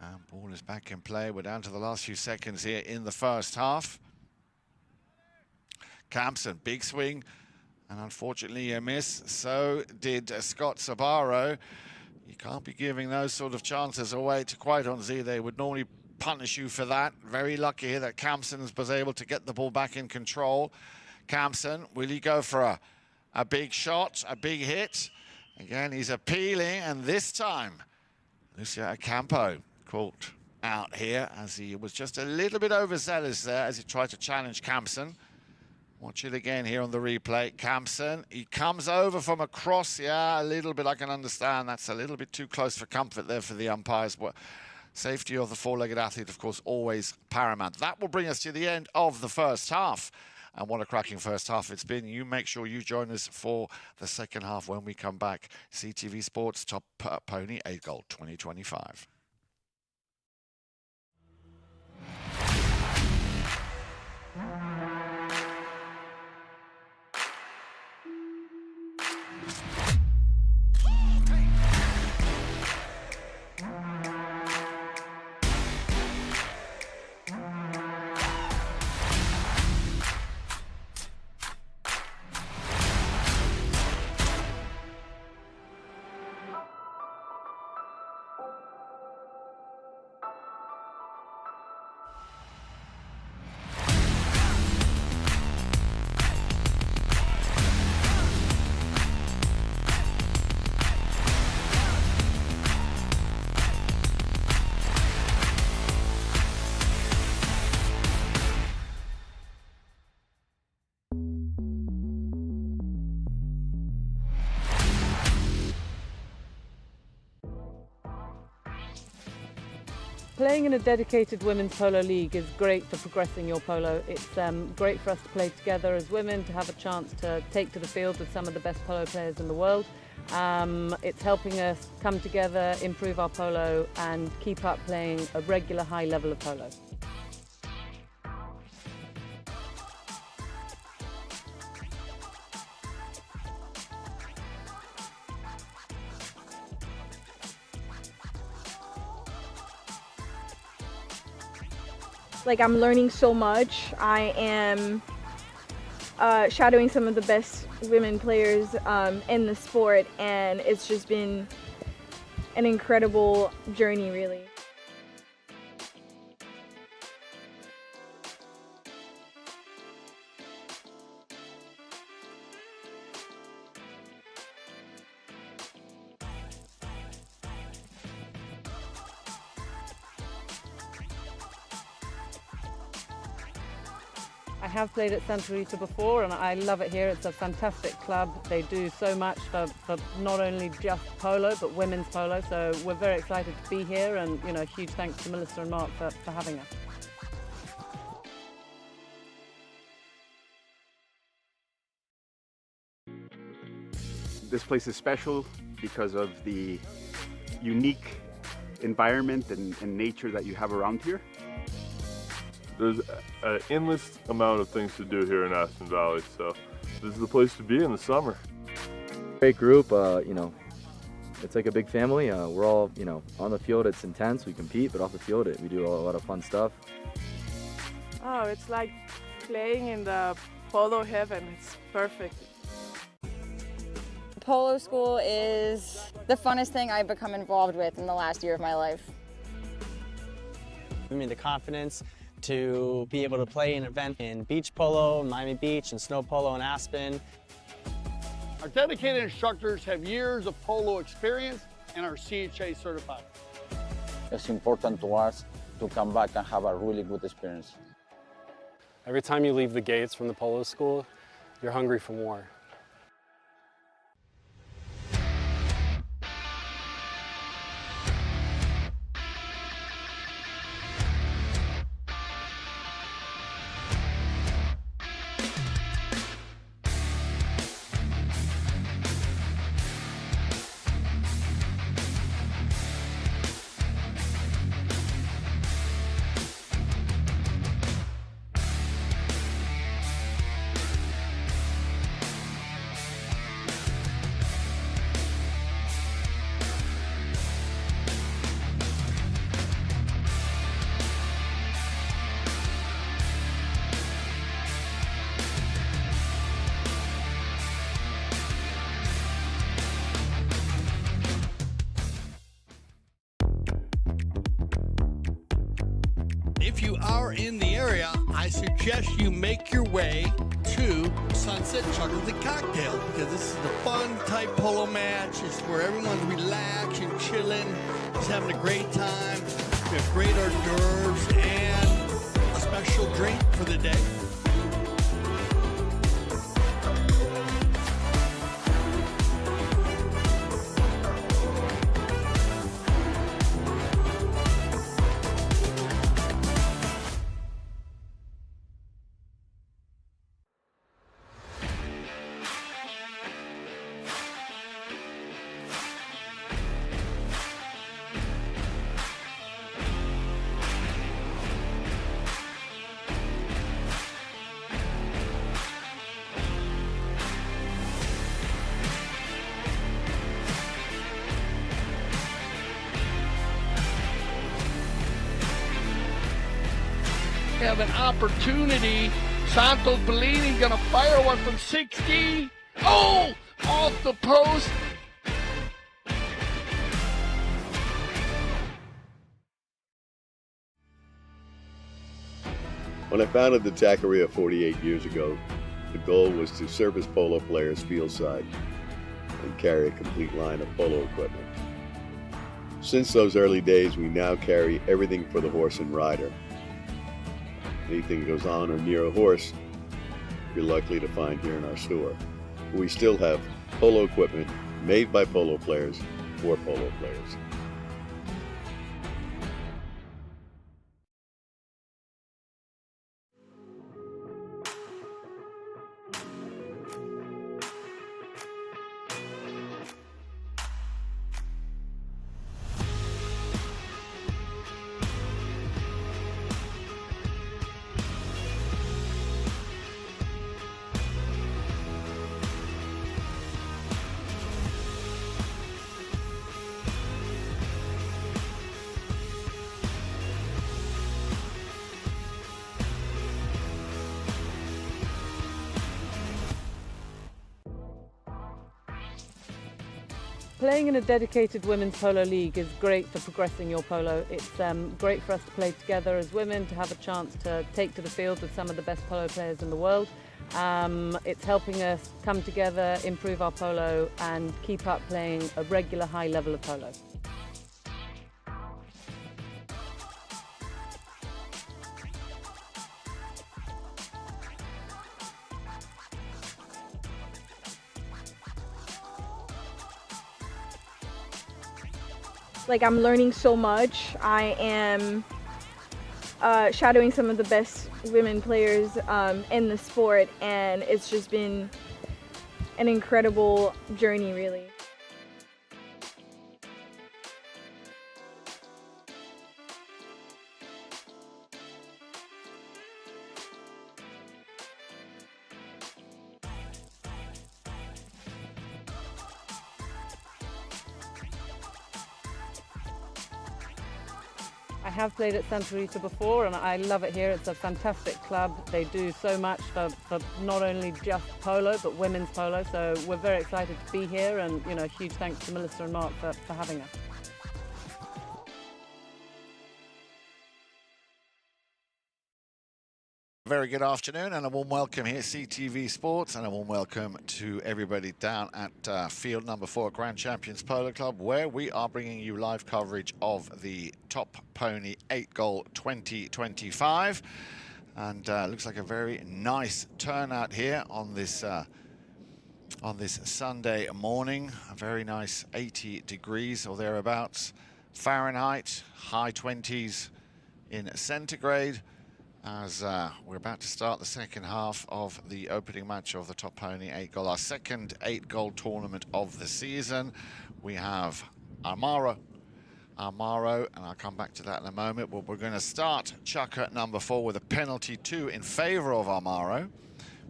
And ball is back in play. We're down to the last few seconds here in the first half. Kampsen, big swing. And unfortunately a miss. So did Scott Sorbaro. You can't be giving those sort of chances away to White on Z. They would normally punish you for that. Very lucky here that Kampsen was able to get the ball back in control. Kampsen, will he go for a big shot, a big hit? Again, he's appealing, and this time Lucio Ocampo caught out here as he was just a little bit overzealous there as he tried to challenge Kampsen. Watch it again here on the replay. Kampsen, he comes over from across. Yeah, a little bit, I can understand. That's a little bit too close for comfort there for the umpires. But safety of the 4-legged athlete, of course, always paramount. That will bring us to the end of the first half. And what a cracking first half it's been. You make sure you join us for the second half when we come back. CTV Sports Top Pony 8 Gold 2025. Playing in a dedicated women's polo league is great for progressing your polo. It's great for us to play together as women, to have a chance to take to the field with some of the best polo players in the world. It's helping us come together, improve our polo and keep up playing a regular high level of polo. Like, I'm learning so much. I am shadowing some of the best women players in the sport, and it's just been an incredible journey, really. I have played at Santa Rita before and I love it here. It's a fantastic club. They do so much for not only just polo but women's polo, so we're very excited to be here, and huge thanks to Melissa and Mark for having us. This place is special because of the unique environment and nature that you have around here. There's an endless amount of things to do here in Aspen Valley, so this is the place to be in the summer. Great group, it's like a big family. We're all, on the field it's intense, we compete, but off the field we do a lot of fun stuff. Oh, it's like playing in the polo heaven. It's perfect. Polo school is the funnest thing I've become involved with in the last year of my life. Give me the confidence to be able to play an event in beach polo, Miami Beach, and snow polo in Aspen. Our dedicated instructors have years of polo experience and are CHA certified. It's important to us to come back and have a really good experience. Every time you leave the gates from the polo school, you're hungry for more. If you are in the area, I suggest you make your way to Sunset Chocolate Cocktail, because this is the fun type polo match. It's where everyone's relaxed and chilling, just having a great time. We have great hors d'oeuvres and a special drink for the day. have an opportunity. Santos Bellini gonna fire one from 60. Oh, off the post. When I founded the Taqueria 48 years ago, the goal was to service polo players fieldside and carry a complete line of polo equipment. Since those early days, we now carry everything for the horse and rider. Anything that goes on or near a horse, you're likely to find here in our store. We still have polo equipment made by polo players for polo players. Playing in a dedicated women's polo league is great for progressing your polo. It's great for us to play together as women, to have a chance to take to the field with some of the best polo players in the world. It's helping us come together, improve our polo and keep up playing a regular high level of polo. Like, I'm learning so much. I am shadowing some of the best women players in the sport, and it's just been an incredible journey, really. I have played at Santa Rita before and I love it here. It's a fantastic club. They do so much for not only just polo but women's polo, so we're very excited to be here, and huge thanks to Melissa and Mark for having us. Very good afternoon and a warm welcome here at CTV Sports, and a warm welcome to everybody down at field number 4 at Grand Champions Polo Club, where we are bringing you live coverage of the Top Pony 8-Goal 2025. And looks like a very nice turnout here on this Sunday morning. A very nice 80 degrees or thereabouts Fahrenheit, high 20s in centigrade, as we're about to start the second half of the opening match of the Top Pony 8-Goal, our second 8-Goal tournament of the season. We have Armaro, and I'll come back to that in a moment. But we're going to start chukker number 4 with a penalty 2 in favor of Armaro.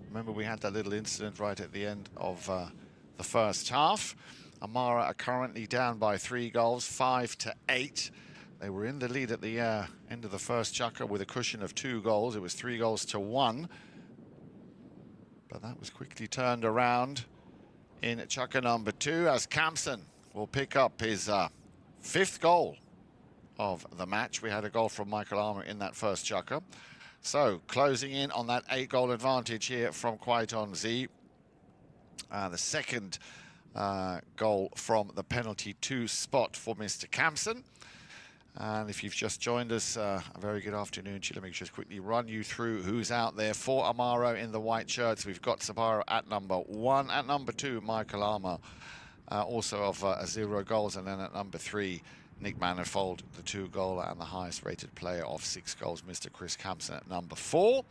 Remember, we had that little incident right at the end of the first half. Armaro are currently down by 3 goals, 5-8. They were in the lead at the end of the first chukker with a cushion of 2 goals. It was 3-1. But that was quickly turned around in chukker number 2 as Kampsen will pick up his 5th goal of the match. We had a goal from Michael Armour in that first chukker. So closing in on that 8-goal advantage here from Kwaiton Z. The second goal from the penalty 2 spot for Mr. Kampsen. And if you've just joined us, a very good afternoon to you. Let me just quickly run you through who's out there for Amaro in the white shirts. We've got Sorbaro at number 1. At number 2, Michael Armour, also of 0 goals. And then at number 3, Nick Manifold, the 2-goaler and the highest rated player of 6 goals, Mr. Kris Kampsen at number 4.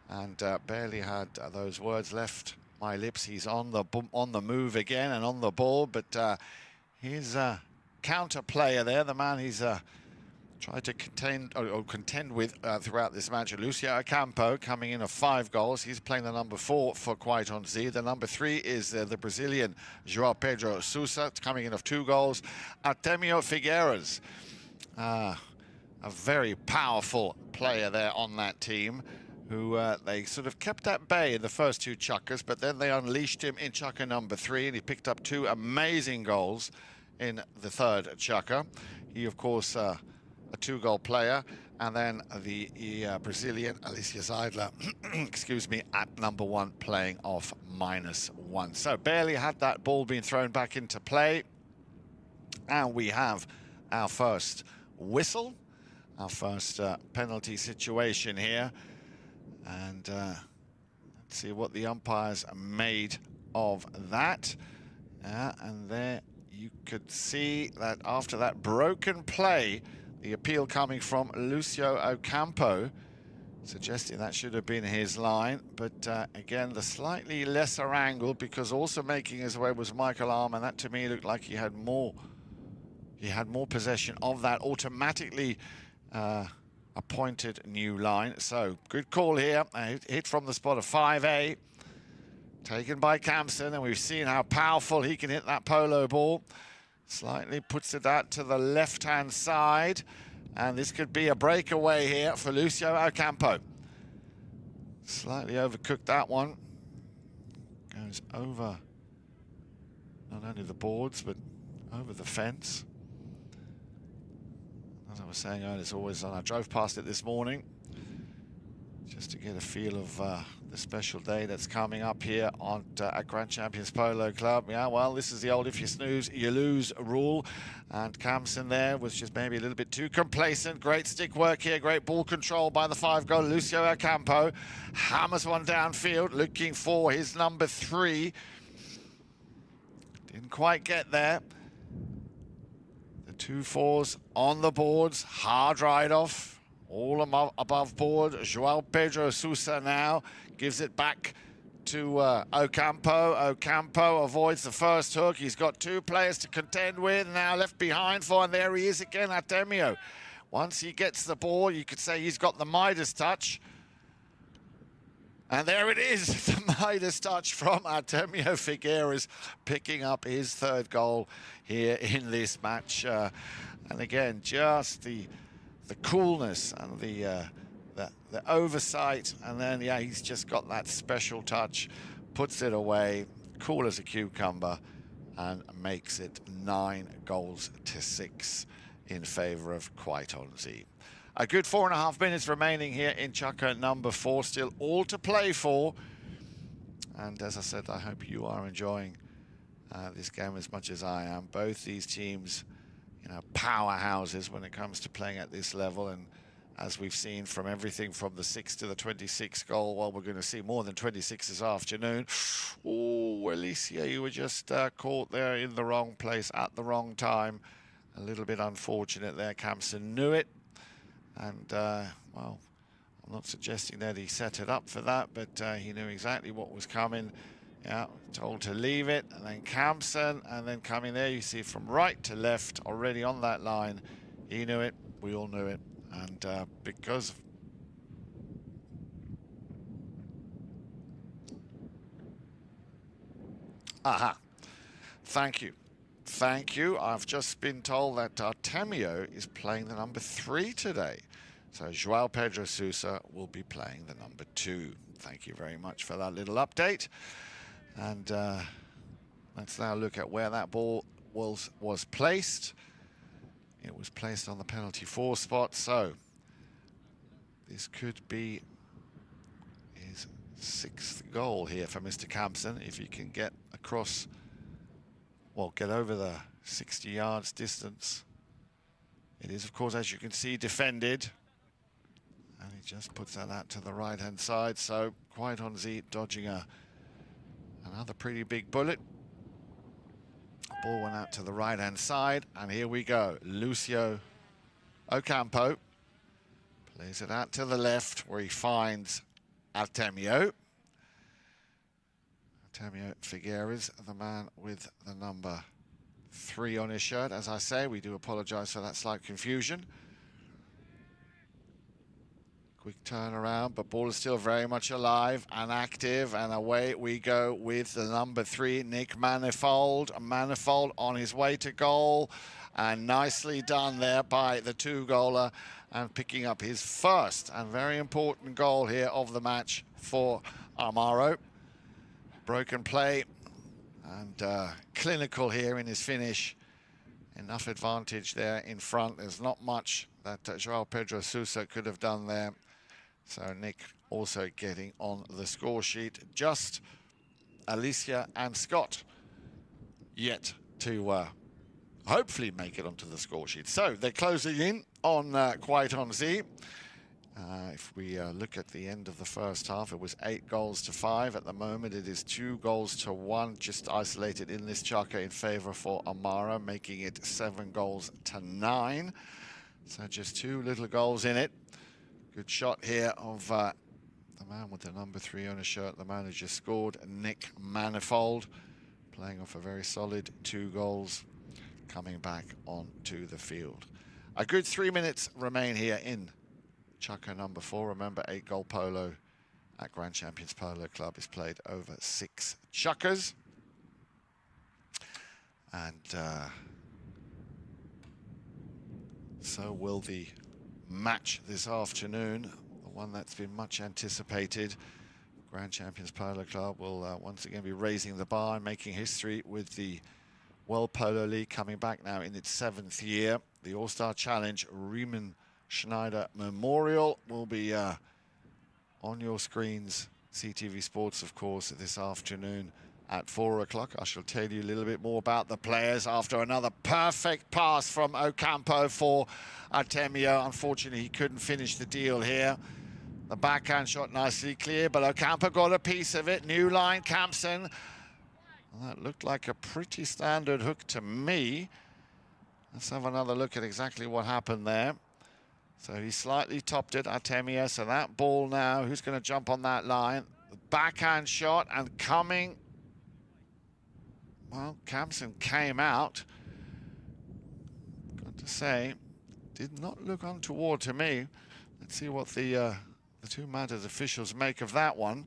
And barely had those words left my lips. He's on the move again and on the ball, but he's counter player there, the man he's tried to contend with throughout this match. Lucio Ocampo coming in of 5 goals. He's playing the number 4 for Kwaiton Z. The number 3 is the Brazilian Joao Pedro Souza, coming in of 2 goals. Artemio Figueras, a very powerful player there on that team, who they sort of kept at bay in the first 2 chukkers, but then they unleashed him in chukker number 3, and he picked up 2 amazing goals in the 3rd chukker. He, of course, a 2-goal player, and then the Brazilian Alecia Seidler, excuse me, at number 1, playing off -1. So barely had that ball been thrown back into play, and we have our first whistle, our first penalty situation here. And let's see what the umpires made of that. And there you could see that after that broken play, the appeal coming from Lucio Ocampo, suggesting that should have been his line. But again, the slightly lesser angle, because also making his way was Michael Armour, and that to me looked like he had more possession of that automatically appointed new line. So good call here. A hit from the spot of 5A, taken by Kampsen, and we've seen how powerful he can hit that polo ball. Slightly puts it out to the left-hand side, and this could be a breakaway here for Lucio Ocampo. Slightly overcooked that one. Goes over not only the boards, but over the fence. As I was saying earlier, it's always on. I drove past it this morning just to get a feel of the special day that's coming up here at Grand Champions Polo Club. Yeah, well, this is the old if you snooze, you lose rule. And Kampsen there was just maybe a little bit too complacent. Great stick work here, great ball control by the 5-goal Lucio Ocampo. Hammers one downfield, looking for his number 3. Didn't quite get there. 2 4s on the boards, hard ride off, all above board. Joao Pedro Souza now gives it back to Ocampo. Ocampo avoids the first hook. He's got 2 players to contend with, now left behind for, and there he is again, Artemio. Once he gets the ball, you could say he's got the Midas touch. And there it is, the Midas touch from Artemio Figueras, picking up his 3rd goal here in this match. And again, just the coolness and the oversight, and then yeah, he's just got that special touch, puts it away, cool as a cucumber, and makes it 9-6 in favor of Kwiatonsi. A good 4.5 minutes remaining here in chukker number 4, still all to play for. And as I said, I hope you are enjoying this game as much as I am. Both these teams, you know, powerhouses when it comes to playing at this level. And as we've seen from everything from the 6 to the 26 goal, well, we're going to see more than 26 this afternoon. Oh, Alecia, you were just caught there in the wrong place at the wrong time. A little bit unfortunate there. Kampsen knew it. And, well, I'm not suggesting that he set it up for that, but he knew exactly what was coming. Yeah, told to leave it, and then Kampsen, and then coming there, you see from right to left, already on that line. He knew it, we all knew it, and because... Aha, thank you. Thank you. I've just been told that Artemio is playing the number 3 today. So Joao Pedro Souza will be playing the number 2. Thank you very much for that little update. And let's now look at where that ball was placed. It was placed on the penalty 4 spot. So this could be his 6th goal here for Mr. Kampsen, if he can get across... well, get over the 60 yards distance. It is, of course, as you can see, defended. And he just puts that out to the right-hand side. So Kwiatonsi dodging another pretty big bullet. The ball went out to the right-hand side. And here we go. Lucio Ocampo plays it out to the left, where he finds Artemio. Artemio Figueras, the man with the number 3 on his shirt. As I say, we do apologize for that slight confusion. Quick turnaround, but ball is still very much alive and active, and away we go with the number 3, Nick Manifold. Manifold on his way to goal. And nicely done there by the 2-goaler, and picking up his first and very important goal here of the match for Armaro. Broken play and clinical here in his finish. Enough advantage there in front. There's not much that Joao Pedro Souza could have done there. So Nick also getting on the score sheet. Just Alecia and Scott yet to hopefully make it onto the score sheet. So they're closing in on Quite on Z. If we look at the end of the first half, it was 8-5. At the moment, it is 2-1, just isolated in this chaka in favor for Amaro, making it 7-9. So just 2 little goals in it. Good shot here of the man with the number 3 on his shirt, the man who just scored, Nick Manifold, playing off a very solid 2 goals, coming back onto the field. A good 3 minutes remain here in chaka number 4. Remember, 8-goal polo at Grand Champions Polo Club is played over 6 chakas. And so will the match this afternoon, the one that's been much anticipated. Grand Champions Polo Club will once again be raising the bar and making history with the World Polo League coming back now in its 7th year. The All-Star Challenge Riemann Schneider Memorial will be on your screens. CTV Sports, of course, this afternoon at 4 o'clock. I shall tell you a little bit more about the players after another perfect pass from Ocampo for Artemio. Unfortunately, he couldn't finish the deal here. The backhand shot nicely clear, but Ocampo got a piece of it. New line, Kampsen. Well, that looked like a pretty standard hook to me. Let's have another look at exactly what happened there. So he slightly topped it, Artemio. So that ball now, who's going to jump on that line? The backhand shot and coming. Well, Kampsen came out. Got to say, did not look untoward to me. Let's see what the 2 matters officials make of that one.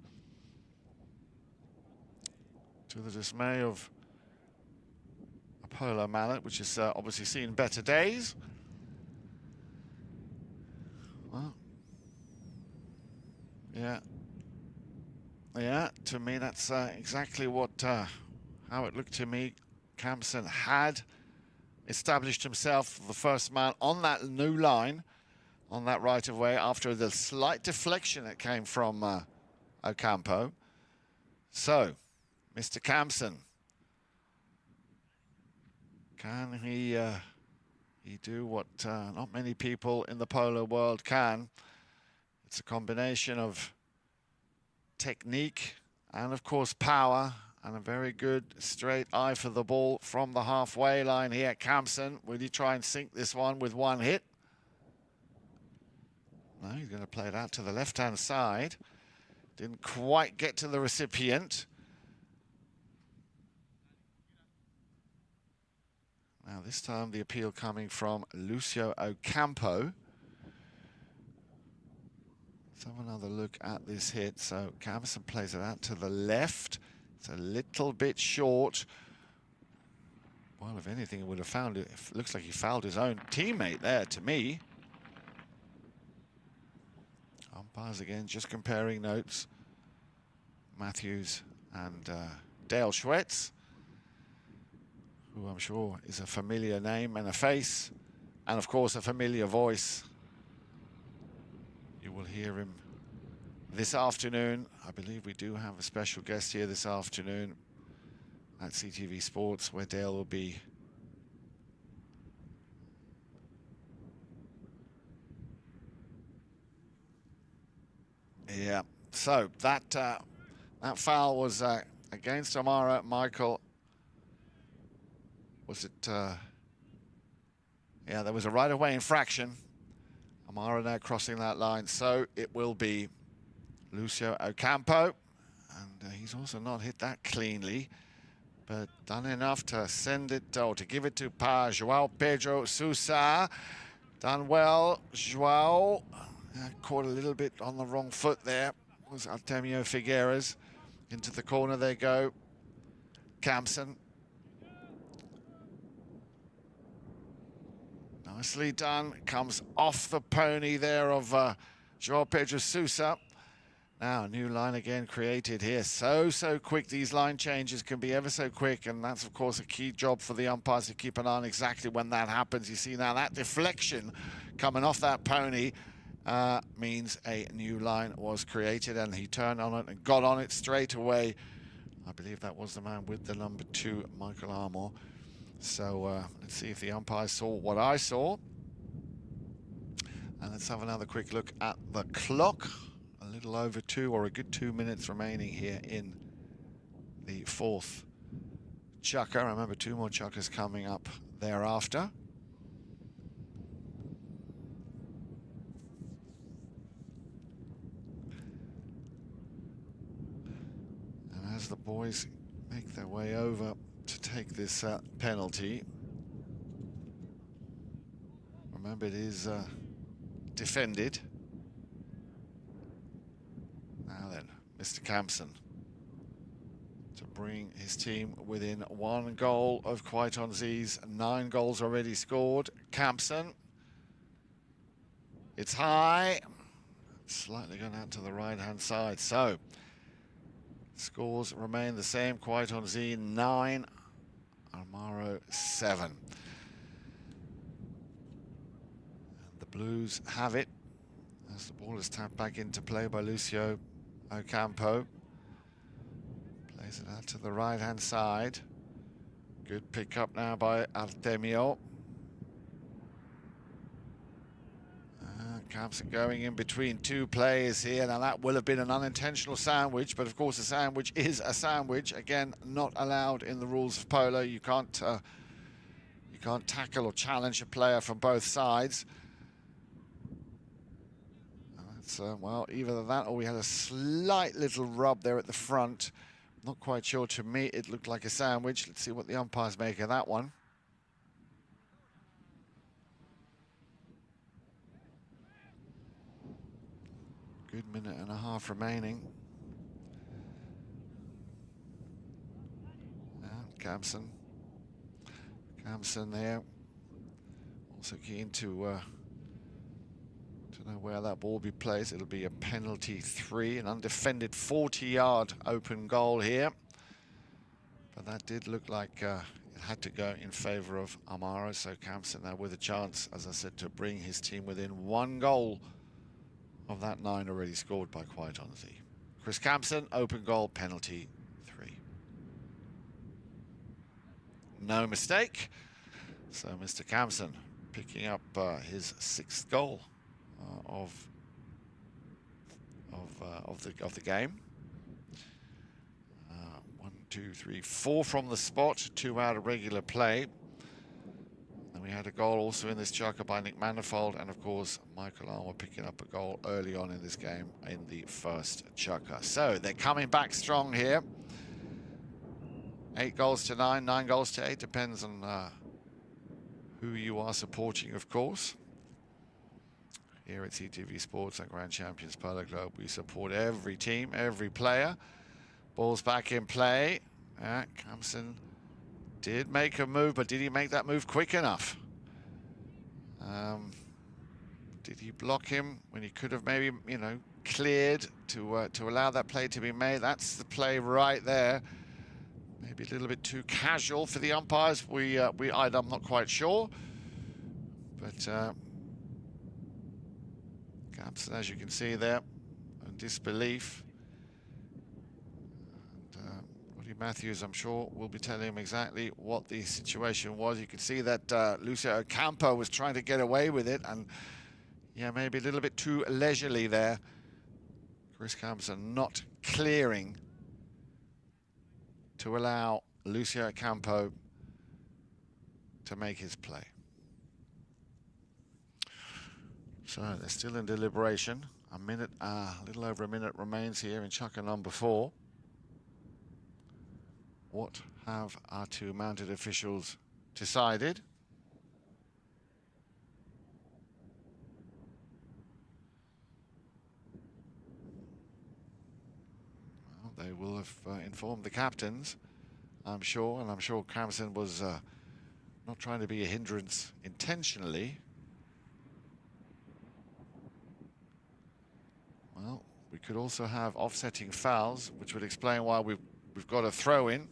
To the dismay of a polo mallet, which has obviously seen better days. Well, yeah, to me that's exactly what how it looked to me. Kampsen had established himself the first man on that new line, on that right of way, after the slight deflection that came from Ocampo. So, Mr. Kampsen, can he do what not many people in the polo world can? It's a combination of technique and, of course, power, and a very good straight eye for the ball from the halfway line here. Kampsen, will he try and sink this one with one hit? No, he's going to play it out to the left-hand side. Didn't quite get to the recipient. Now, this time the appeal coming from Lucio Ocampo. Let's have another look at this hit. So Kampsen plays it out to the left. It's a little bit short. Well, if anything, he would have found it. It looks like he fouled his own teammate there, to me. Umpires again, just comparing notes. Matthews and Dale Schwetz, who I'm sure is a familiar name and a face, and of course a familiar voice. You will hear him this afternoon. I believe we do have a special guest here this afternoon at CTV Sports, where Dale will be yeah. So that foul was against Amaro. Michael, was it? Yeah, there was a right-of-way infraction. Amaro now crossing that line, so it will be Lucio Ocampo, and he's also not hit that cleanly, but done enough to send it, or to give it to Joao Pedro Souza. Done well, Joao. Caught a little bit on the wrong foot there. Was Artemio Figueras. Into the corner they go. Kampsen. Nicely done. Comes off the pony there of Joao Pedro Souza. Now, a new line again created here. So quick. These line changes can be ever so quick, and that's, of course, a key job for the umpires to keep an eye on exactly when that happens. You see now that deflection coming off that pony means a new line was created, and he turned on it and got on it straight away. I believe that was the man with the number 2, Michael Armour. So let's see if the umpires saw what I saw. And let's have another quick look at the clock. A little over 2, or a good 2 minutes remaining here in the 4th chukker. Remember, 2 more chukkers coming up thereafter. And as the boys make their way over to take this penalty, remember it is defended. Now then, Mr. Kampsen to bring his team within 1 goal of Kwaiton Z's 9 goals already scored. Kampsen, it's high, slightly gone out to the right-hand side. So scores remain the same. Kwaiton Z 9, Armaro 7. And the Blues have it as the ball is tapped back into play by Lucio Ocampo. Plays it out to the right-hand side. Good pick up now by Artemio. Kampsen going in between 2 players here. Now that will have been an unintentional sandwich, but of course a sandwich is a sandwich. Again, not allowed in the rules of polo. You can't tackle or challenge a player from both sides. That's well, either that or we had a slight little rub there at the front. Not quite sure. To me, it looked like a sandwich. Let's see what the umpires make of that one. Good minute and a half remaining. Kampsen there. Also keen to know where that ball will be placed. It'll be a penalty 3, an undefended 40-yard open goal here. But that did look like it had to go in favor of Amaro. So Kampsen now with a chance, as I said, to bring his team within 1 goal of that 9 already scored by Kwaiton Z. Kris Kampsen, open goal, penalty 3. No mistake. So Mr. Kampsen picking up his 6th goal of the game. 1, 2, 3, 4 from the spot, 2 out of regular play. And we had a goal also in this chukker by Nick Manifold, and of course Michael Armour picking up a goal early on in this game in the 1st chukker. So they're coming back strong here. 8 goals to 9, 9 goals to 8, depends on who you are supporting, of course. Here at CTV Sports and Grand Champions Polo Club, we support every team, every player. Ball's back in play. Kampsen did make a move, but did he make that move quick enough? Did he block him when he could have maybe, cleared to allow that play to be made? That's the play right there. Maybe a little bit too casual for the umpires. I'm not quite sure, but Kampsen, as you can see there, in disbelief. And Woody Matthews, I'm sure, will be telling him exactly what the situation was. You can see that Lucio Ocampo was trying to get away with it, and yeah, maybe a little bit too leisurely there. Kris Kampsen not clearing to allow Lucio Ocampo to make his play. So they're still in deliberation. A little over a minute remains here in chukker number 4. What have our 2 mounted officials decided? Well, they will have informed the captains, I'm sure, and I'm sure Kampsen was not trying to be a hindrance intentionally. we could also have offsetting fouls, which would explain why we've got a throw in.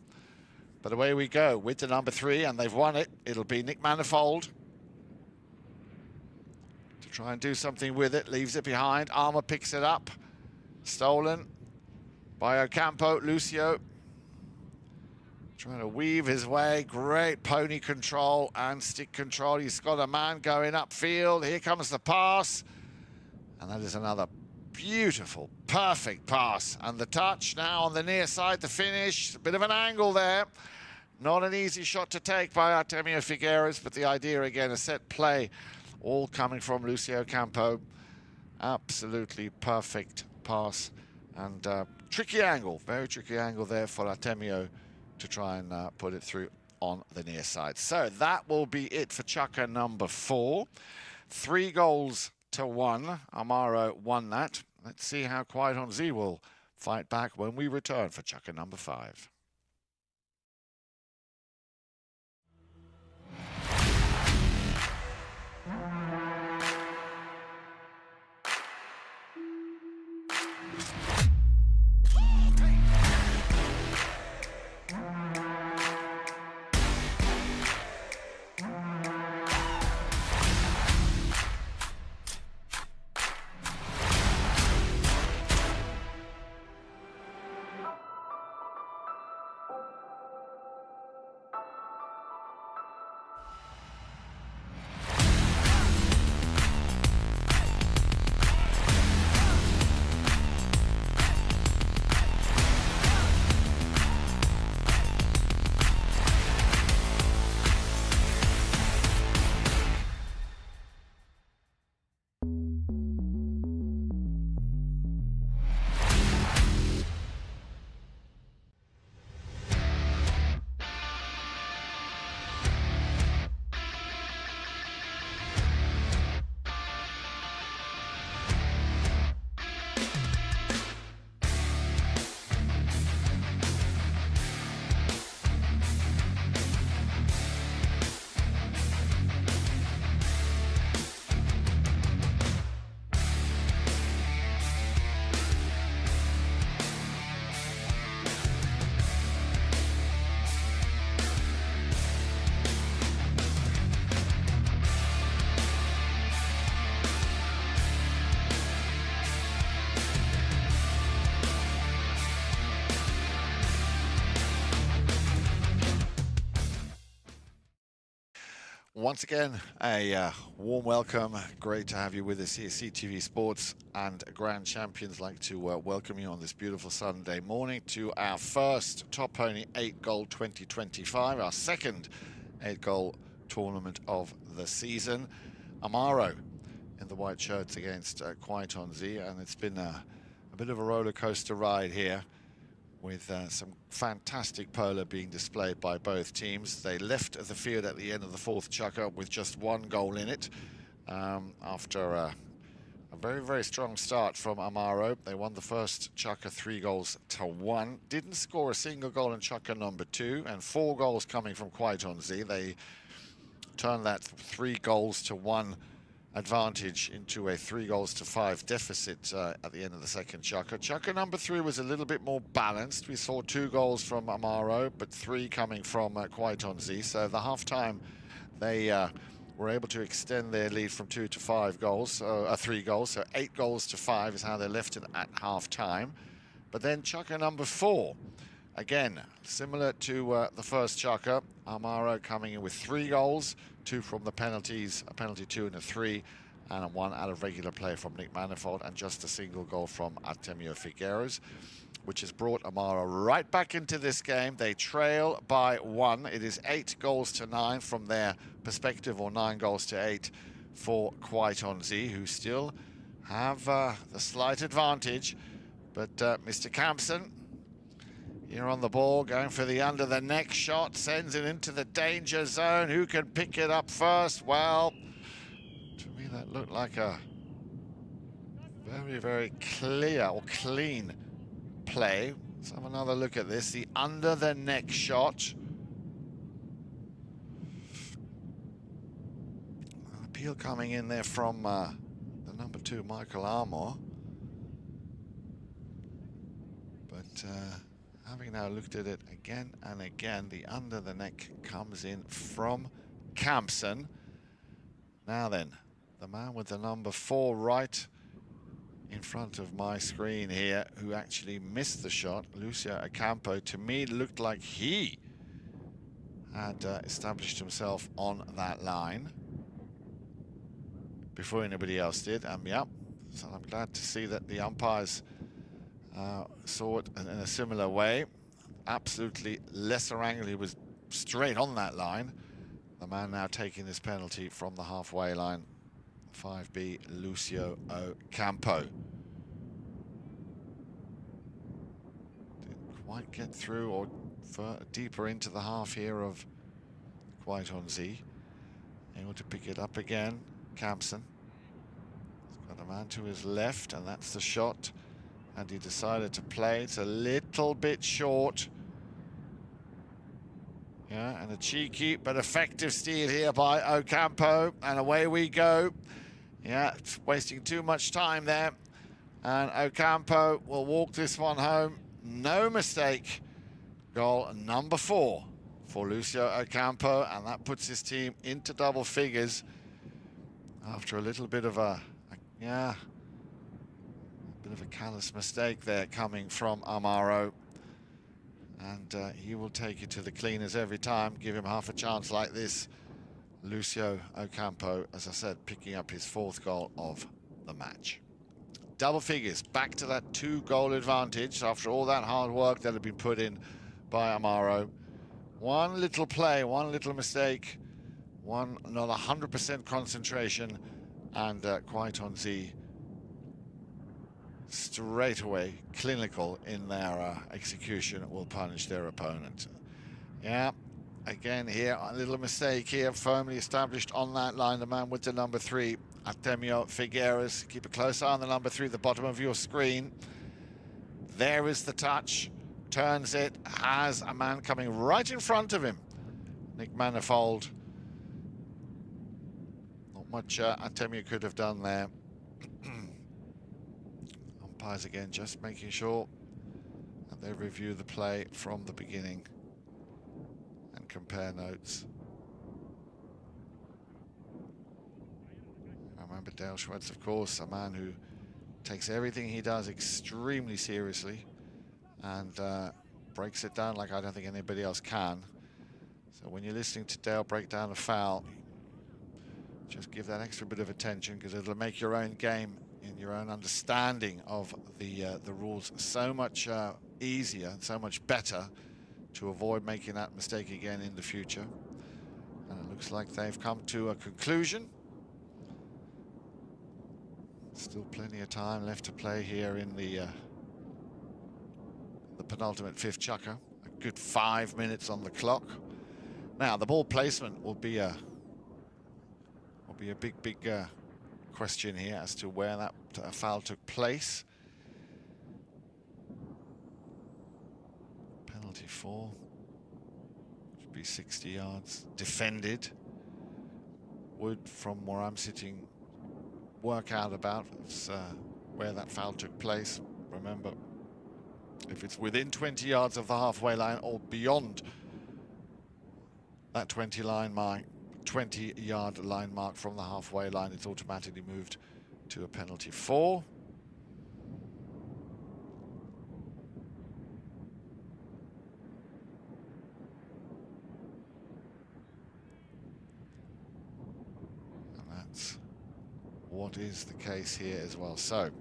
But away we go with the number 3, and they've won it. It'll be Nick Manifold to try and do something with it. Leaves it behind. Armour picks it up. Stolen by Ocampo. Lucio trying to weave his way. Great pony control and stick control. He's got a man going upfield. Here comes the pass. And that is another beautiful, perfect pass. And the touch now on the near side, the finish. A bit of an angle there. Not an easy shot to take by Artemio Figueras, but the idea again, a set play, all coming from Lucio Ocampo. Absolutely perfect pass. And tricky angle, very tricky angle there for Artemio to try and put it through on the near side. So that will be it for Chukka number 4. 3 goals to 1. Amaro won that. Let's see how Quiet on Z will fight back when we return for Chukka number 5. Once again, a warm welcome. Great to have you with us here. CTV Sports and Grand Champions like to welcome you on this beautiful Sunday morning to our first Top Pony 8-Goal 2025, our second 8-goal tournament of the season. Amaro in the white shirts against Quiet on Z, and it's been a bit of a roller coaster ride here, with some fantastic polo being displayed by both teams. They left the field at the end of the 4th chukka with just 1 goal in it. After a very, very strong start from Amaro. They won the first chukka 3-1. Didn't score a single goal in chukka number 2, and 4 goals coming from Quiet on Z. They turned that 3-1 advantage into a 3-5 deficit at the end of the second chukka. Chukka number 3 was a little bit more balanced. We saw 2 goals from Amaro, but 3 coming from Quiet on Z. So the half-time, they were able to extend their lead from 2 to 5 goals, 3 goals. So 8 to 5 is how they left it at half-time. But then chukka number 4, again, similar to the first chukka, Armaro coming in with 3 goals, 2 from the penalties, a penalty 2 and a 3, and 1 out of regular play from Nick Manifold, and just a single goal from Artemio Figueras, which has brought Amaro right back into this game. They trail by 1. It is 8-9 from their perspective, or 9-8 for Quiet on Z, who still have the slight advantage. But Mr. Kampsen, here on the ball, going for the under the neck shot, sends it into the danger zone. Who can pick it up first? Well, to me that looked like a very, very clear or clean play. Let's have another look at this. The under the neck shot. An appeal coming in there from the number 2, Michael Armour. But having now looked at it again and again, the under the neck comes in from Kampsen. Now then, the man with the number 4 right in front of my screen here, who actually missed the shot, Lucio Ocampo, to me looked like he had established himself on that line before anybody else did. Yeah, so I'm glad to see that the umpires saw it in a similar way. Absolutely lesser angle, he was straight on that line. The man now taking this penalty from the halfway line, 5B, Lucio Ocampo. Didn't quite get through or deeper into the half here of Quite on Z. Able to pick it up again, Kampsen. He's got a man to his left, and that's the shot. And he decided to play. It's a little bit short. Yeah, and a cheeky but effective steal here by Ocampo, and away we go. Yeah, it's wasting too much time there, and Ocampo will walk this one home. No mistake. Goal number 4 for Lucio Ocampo, and that puts his team into double figures after a little bit of a callous mistake there coming from Amaro. And he will take it to the cleaners every time. Give him half a chance like this. Lucio Ocampo, as I said, picking up his 4th goal of the match. Double figures, back to that 2-goal advantage after all that hard work that had been put in by Amaro. One little play, one little mistake, one not 100% concentration, and Quite on Z straight away clinical in their execution, will punish their opponent. Yeah, again here, a little mistake here, firmly established on that line, the man with the number 3, Artemio Figueras. Keep a close eye on the number 3 at the bottom of your screen. There is the touch, turns it, has a man coming right in front of him, Nick Manifold. Not much Artemio could have done there. Umpires again just making sure that they review the play from the beginning and compare notes. Remember Dale Schwartz, of course, a man who takes everything he does extremely seriously and breaks it down like I don't think anybody else can. So when you're listening to Dale break down a foul, just give that extra bit of attention, because it'll make your own game and your own understanding of the rules so much easier and so much better to avoid making that mistake again in the future. And it looks like they've come to a conclusion. Still plenty of time left to play here in the penultimate 5th chukker. A good 5 minutes on the clock. Now the ball placement will be a big question here as to where that foul took place. Penalty 4 should be 60 yards defended. Would, from where I'm sitting, work out about where that foul took place. Remember, if it's within 20 yards of the halfway line or beyond that 20-yard line mark from the halfway line, it's automatically moved to a penalty 4. And that's what is the case here as well. So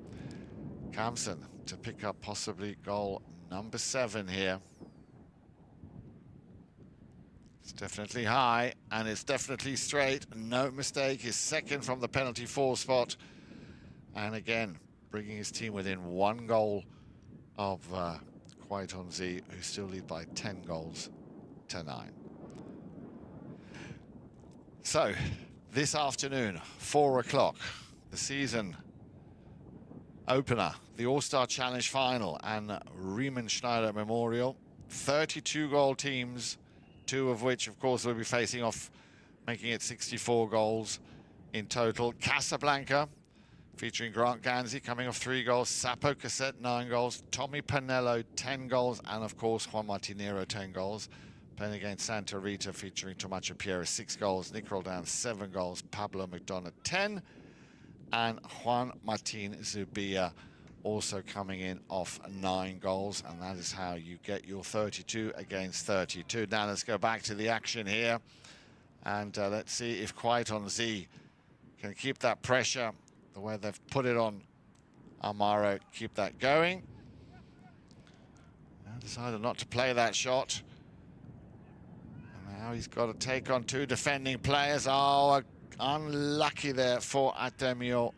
Kampsen to pick up possibly goal number 7 here. It's definitely high, and it's definitely straight. No mistake. His 2nd from the penalty 4 spot. And again, bringing his team within 1 goal of Quite on Z, who still lead by 10 goals to 9. So, this afternoon, 4 o'clock, the season opener, the All-Star Challenge Final and Riemann Schneider Memorial. 32 goal teams, 2 of which, of course, will be facing off, making it 64 goals in total. Casablanca, featuring Grant Ganzi coming off 3 goals, Sapo Cassette 9 goals, Tommy Pinello 10 goals, and of course Juan Martinero 10 goals. Playing against Santa Rita featuring Tomacho Piera 6 goals, Nick Roldan 7 goals, Pablo McDonough 10, and Juan Martin Zubia also coming in off 9 goals, and that is how you get your 32 against 32. Now let's go back to the action here, and let's see if Quiet on Z can keep that pressure the way they've put it on Armaro, keep that going. Decided not to play that shot. And now he's got to take on 2 defending players. Oh, unlucky there for Artemio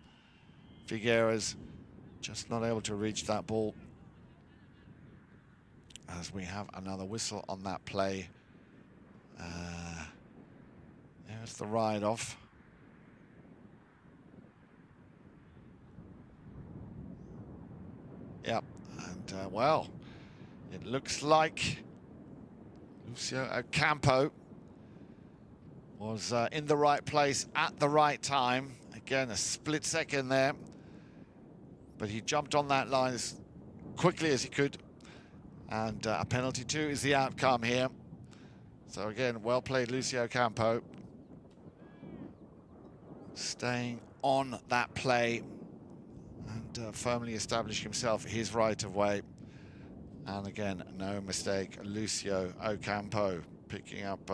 Figueras. Just not able to reach that ball. As we have another whistle on that play. There's the ride off. Yep, and well, it looks like Lucio Ocampo was in the right place at the right time. Again, a split second there, but he jumped on that line as quickly as he could, and a penalty 2 is the outcome here. So again, well played Lucio Ocampo, staying on that play and firmly establishing himself his right of way. And again, no mistake, Lucio Ocampo picking up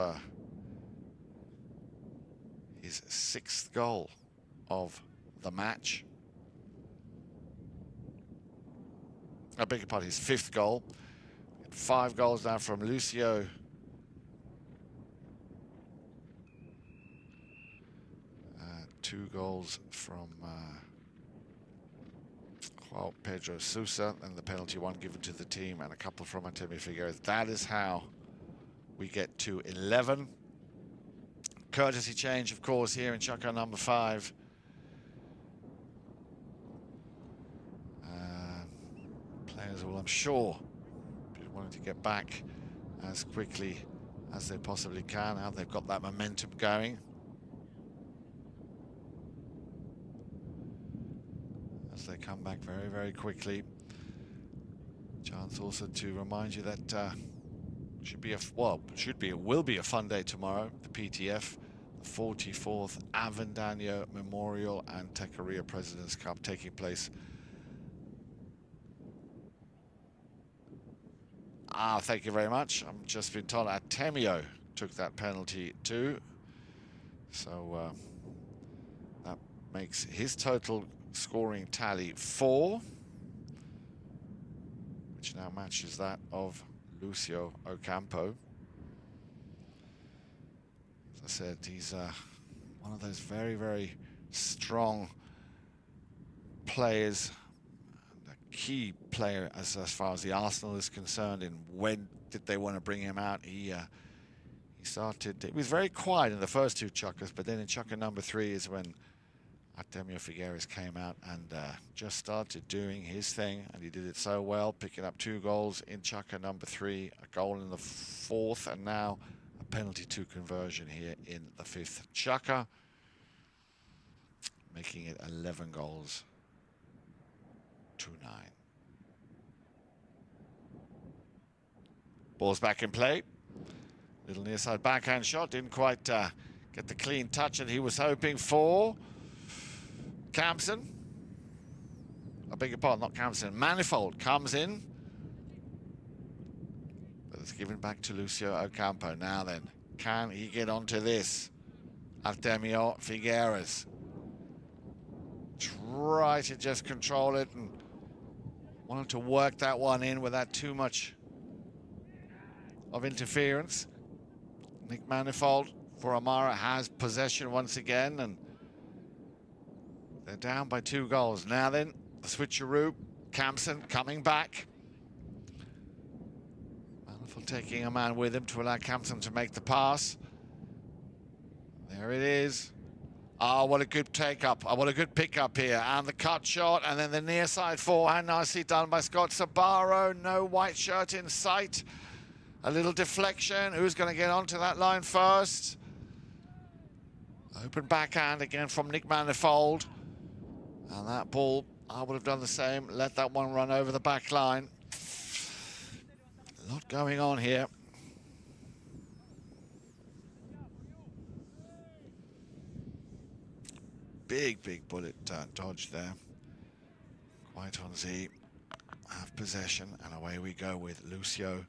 his 6th goal of the match. I beg your pardon, his 5th goal. 5 goals now from Lucio. 2 goals from Joao, Pedro, Souza, and the penalty 1 given to the team, and a couple from Artemio Figueras. That is how we get to 11. Courtesy change, of course, here in Chaka number 5. Players will, I'm sure, be wanting to get back as quickly as they possibly can. Now they've got that momentum going. As they come back very, very quickly. Chance also to remind you that will be a fun day tomorrow. The PTF, the 44th Avendano Memorial and Tecaria President's Cup taking place. Thank you very much. I've just been told Artemio took that penalty too. So that makes his total scoring tally 4, which now matches that of Lucio Ocampo. As I said, he's one of those very, very strong players, and a key player as far as the Arsenal is concerned. And when did they want to bring him out? He was very quiet in the first 2 chukkers, but then in chukker number 3 is when Artemio Figueras came out and just started doing his thing, and he did it so well, picking up 2 goals in chukker number 3, a goal in the 4th, and now a penalty 2 conversion here in the 5th chukker, making it 11 goals to 9. Ball's back in play. Little near side backhand shot, didn't quite get the clean touch that he was hoping for. Kampsen, I beg your pardon, not Kampsen, Manifold comes in, but it's given back to Lucio Ocampo. Now then, can he get onto this? Artemio Figueras try to just control it and wanted to work that one in without too much of interference. Nick Manifold for Amaro has possession once again, and they're down by 2 goals. Now then, the switcheroo, Kampsen coming back. Manifold taking a man with him to allow Kampsen to make the pass. There it is. Oh, what a good take-up. Oh, what a good pick-up here. And the cut shot, and then the near side forehand. Nicely done by Scott Sorbaro. No white shirt in sight. A little deflection. Who's going to get onto that line first? Open backhand again from Nick Manifold. And that ball, I would have done the same. Let that one run over the back line. A lot going on here. Big bullet dodge there. Quite on Z. Have possession, and away we go with Lucio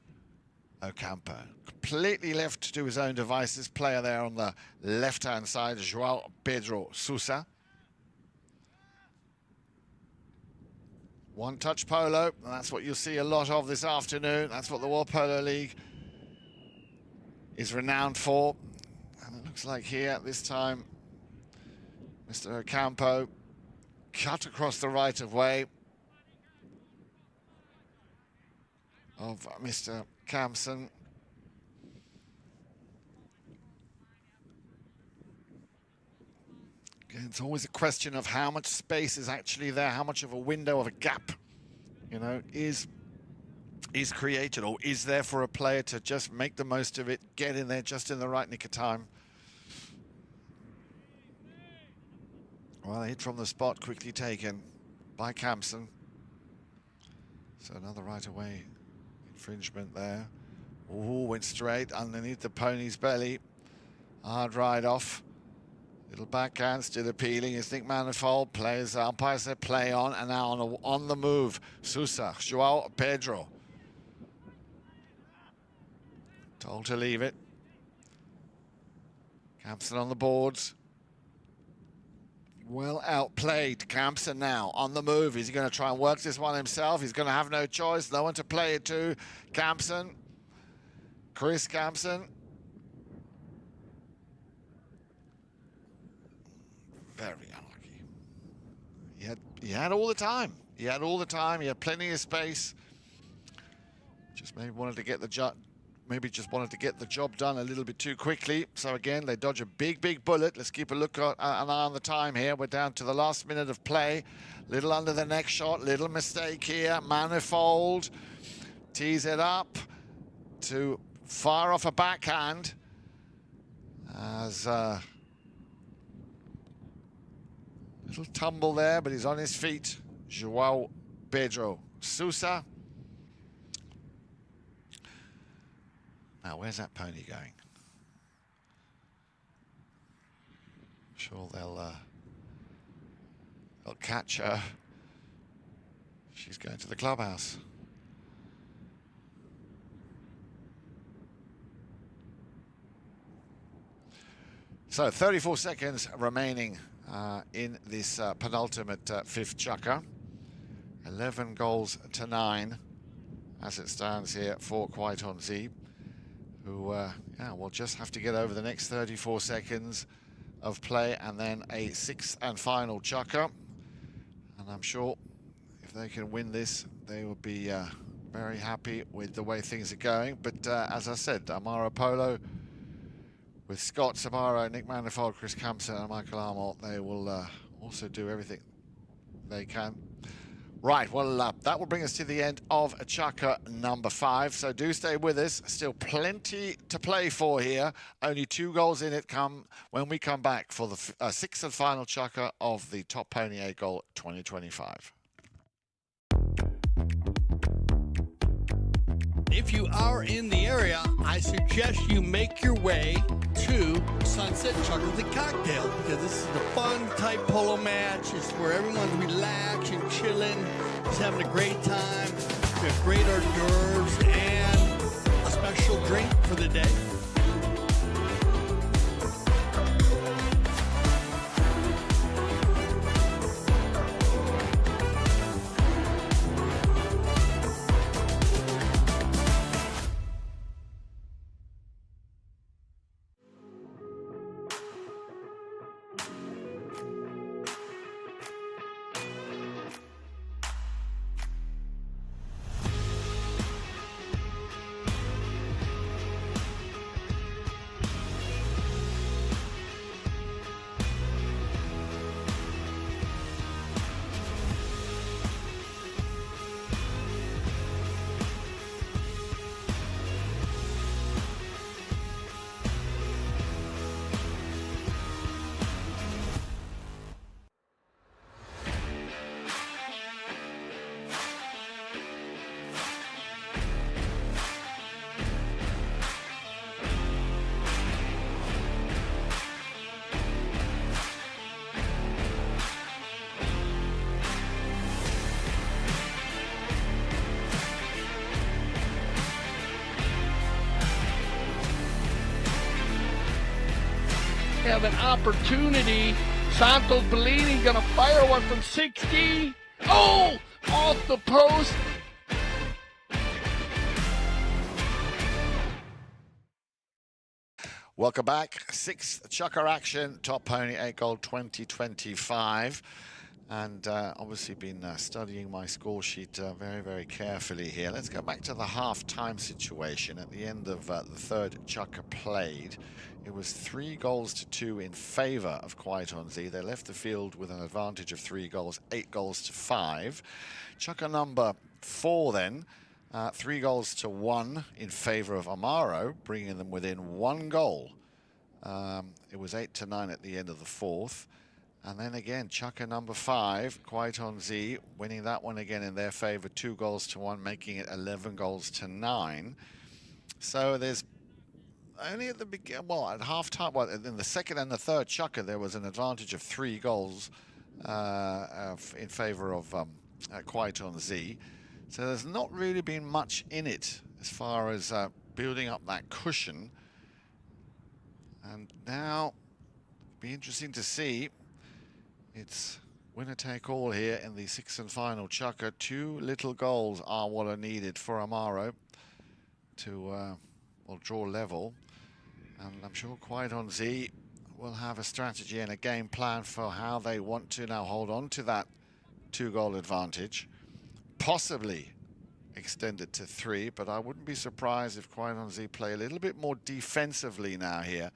Ocampo. Completely left to his own devices. Player there on the left-hand side, Joao Pedro Souza. One-touch polo, and that's what you'll see a lot of this afternoon. That's what the World Polo League is renowned for. And it looks like here, this time, Mr. Ocampo cut across the right-of-way of Mr. Kampsen. Again, it's always a question of how much space is actually there, how much of a window of a gap, you know, is created, or is there for a player to just make the most of it, get in there just in the right nick of time. Well, a hit from the spot, quickly taken by Kampsen. So another right-away infringement there. Ooh, went straight underneath the pony's belly. Hard ride off. Little backhand, still appealing. Is Nick Manifold. Players, umpires said play on, and now on the move. Souza, Joao, Pedro. Told to leave it. Kampsen on the boards. Well outplayed. Kampsen now on the move. Is he going to try and work this one himself? He's going to have no choice. No one to play it to. Kampsen. Kris Kampsen. Very unlucky. He had all the time. He had all the time. He had plenty of space. Just maybe wanted to get the job. Maybe just wanted to get the job done a little bit too quickly. So again, they dodge a big bullet. Let's keep a look at an eye on the time here. We're down to the last minute of play. Little under the neck shot, little mistake here. Manifold tees it up to fire off a backhand. As little tumble there, but he's on his feet. Joao Pedro Souza. Now, where's that pony going? I'm sure they'll catch her. She's going to the clubhouse. So 34 seconds remaining in this penultimate fifth chukka. 11 goals to 9 as it stands here for Kwaiton Z, who will just have to get over the next 34 seconds of play and then a sixth and final chukka. And I'm sure if they can win this, they will be very happy with the way things are going. But as I said, Armaro Polo with Scott Sorbaro, Nick Manifold, Kris Kampsen and Michael Armour, they will also do everything they can. Right, well, that will bring us to the end of chukka number 5. So do stay with us. Still plenty to play for here. Only 2 goals in it come when we come back for the sixth and final chukka of the Top Pony 8 Goal 2025. If you are in the area, I suggest you make your way to Sunset Chukka the Cocktail, because this is a fun type polo match. It's where everyone's relaxed and chilling, just having a great time. We have great hors d'oeuvres and a special drink for the day. have an opportunity. Santos Bellini gonna fire one from 60. Oh, off the post. Welcome back. Sixth chukker action, Top Pony 8 Gold 2025. And obviously been studying my score sheet very, very carefully here. Let's go back to the half-time situation. At the end of the third chukker played, it was 3 goals to 2 in favor of Kwaitonzi. They left the field with an advantage of 3 goals, 8 goals to 5. Chukker number 4 then, 3 goals to 1 in favor of Amaro, bringing them within 1 goal. It was 8 to 9 at the end of the fourth. And then again, chukker number 5, Kwaitonzi, winning that one again in their favor, 2 goals to 1, making it 11 goals to 9. So there's only at the beginning, well, at half time, well, in the second and the third chukker, there was an advantage of 3 goals in favor of Kwaitonzi. So there's not really been much in it as far as building up that cushion. And now, be interesting to see. It's winner take all here in the sixth and final chukker. 2 little goals are what are needed for Amaro to well, draw level. And I'm sure Kwaitonzi will have a strategy and a game plan for how they want to now hold on to that 2-goal advantage. Possibly extend it to 3, but I wouldn't be surprised if Kwaitonzi play a little bit more defensively now here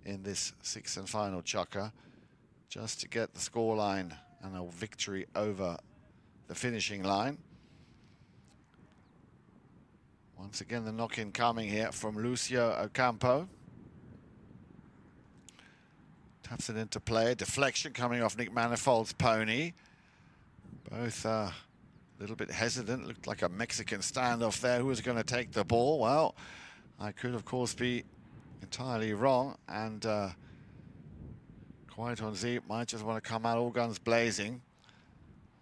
in this sixth and final chukker, just to get the scoreline and a victory over the finishing line. Once again, the knock-in coming here from Lucio Ocampo. Taps it into play. Deflection coming off Nick Manifold's pony. Both a little bit hesitant. Looked like a Mexican standoff there. Who was going to take the ball? Well, I could, of course, be entirely wrong. And Kwaitonzi might just want to come out all guns blazing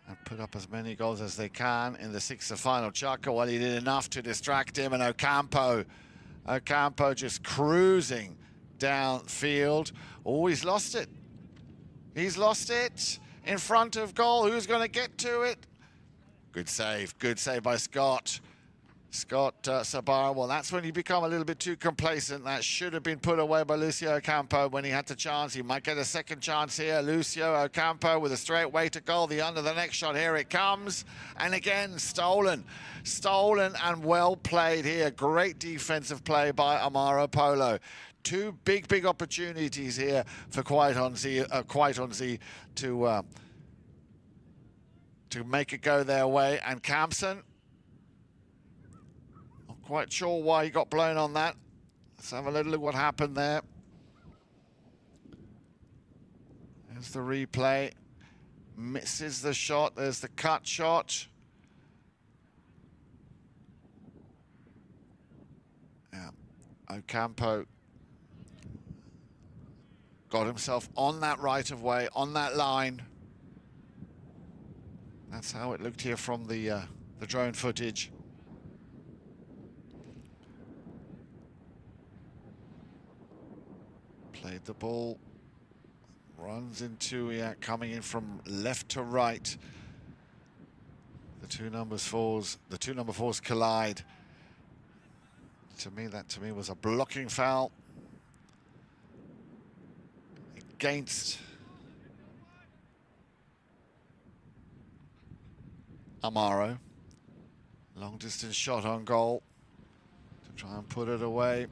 and put up as many goals as they can in the sixth and final chukker. Well, he did enough to distract him, and Ocampo just cruising downfield. Oh, he's lost it. He's lost it in front of goal. Who's going to get to it? Good save by Scott. Sorbaro. Well, that's when you become a little bit too complacent. That should have been put away by Lucio Ocampo when he had the chance. He might get a second chance here. Lucio Ocampo with a straight way to goal. The under the next shot. Here it comes. And again, stolen and well played here. Great defensive play by Armaro Polo. 2 big opportunities here for Kwaitonzi to make it go their way. And Kampsen, quite sure why he got blown on that. Let's have a little look what happened there. There's the replay. Misses the shot. There's the cut shot. Yeah. Ocampo got himself on that right of way, on that line. That's how it looked here from the drone footage. Played the ball, runs into, coming in from left to right. The two number fours collide. That to me was a blocking foul against Amaro. Long distance shot on goal to try and put it away.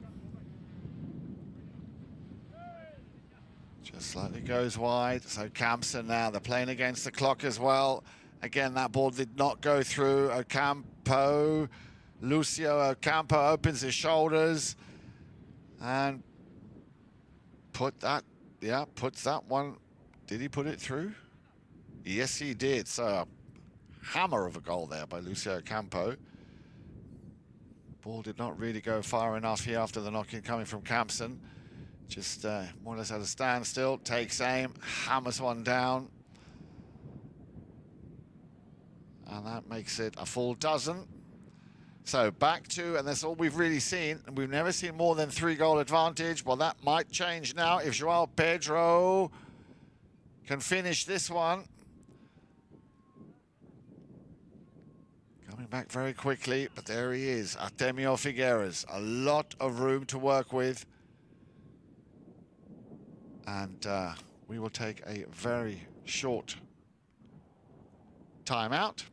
Just slightly goes wide. So Kampsen now, they're playing against the clock as well. Again, that ball did not go through. Ocampo, Lucio Ocampo opens his shoulders and puts that one. Did he put it through? Yes, he did. So a hammer of a goal there by Lucio Ocampo. Ball did not really go far enough here after the knock-in coming from Kampsen. Just more or less at a standstill, takes aim, hammers one down. And that makes it a full dozen. So back to, and that's all we've really seen. We've never seen more than 3-goal advantage. Well, that might change now if Joao Pedro can finish this one. Coming back very quickly, but there he is, Artemio Figueras. A lot of room to work with. And we will take a very short timeout,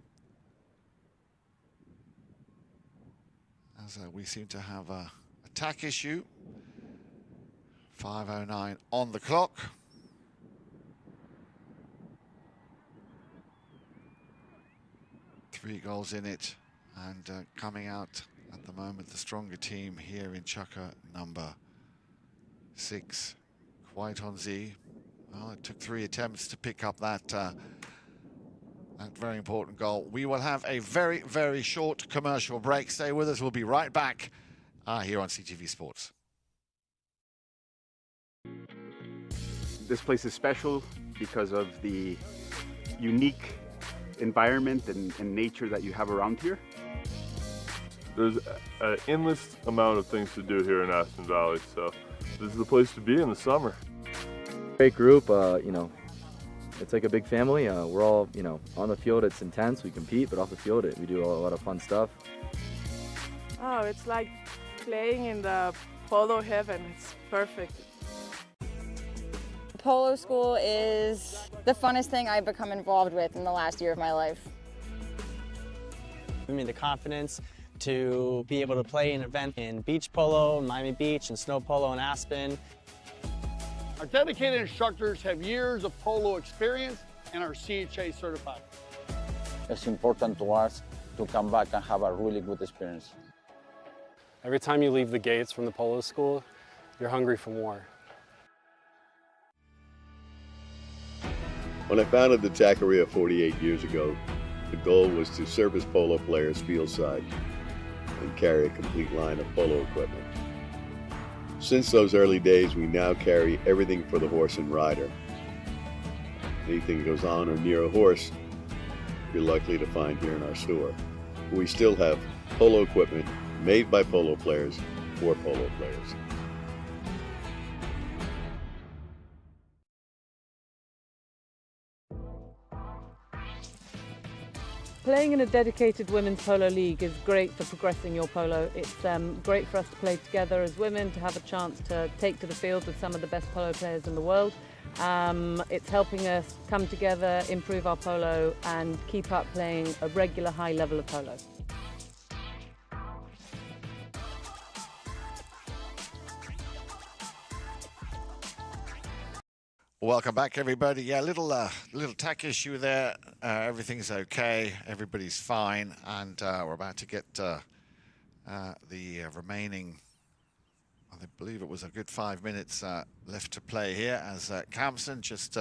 as we seem to have a attack issue. 5:09 on the clock. Three goals in it, and coming out at the moment the stronger team here in Chukka number 6, quite on Z. Well, it took 3 attempts to pick up that that very important goal. We will have a very, very short commercial break. Stay with us. We'll be right back here on CTV Sports. This place is special because of the unique environment and nature that you have around here. There's an endless amount of things to do here in Aspen Valley, so this is the place to be in the summer. Great group, you know, it's like a big family. We're all, you know, on the field it's intense, we compete, but off the field we do a lot of fun stuff. Oh, it's like playing in the polo heaven. It's perfect. Polo school is the funnest thing I've become involved with in the last year of my life. Give me the confidence to be able to play an event in beach polo, Miami Beach, and snow polo in Aspen. Our dedicated instructors have years of polo experience and are CHA certified. It's important to us to come back and have a really good experience. Every time you leave the gates from the polo school, you're hungry for more. When I founded the Taqueria 48 years ago, the goal was to service polo players fieldside and carry a complete line of polo equipment. Since those early days, we now carry everything for the horse and rider. Anything that goes on or near a horse, you're likely to find here in our store. We still have polo equipment made by polo players for polo players. Playing in a dedicated women's polo league is great for progressing your polo. It's great for us to play together as women, to have a chance to take to the field with some of the best polo players in the world. It's helping us come together, improve our polo, and keep up playing a regular high level of polo. Welcome back, everybody. Yeah, little tech issue there. Everything's okay. Everybody's fine, and we're about to get the remaining. I believe it was a good 5 minutes left to play here, as Kampsen just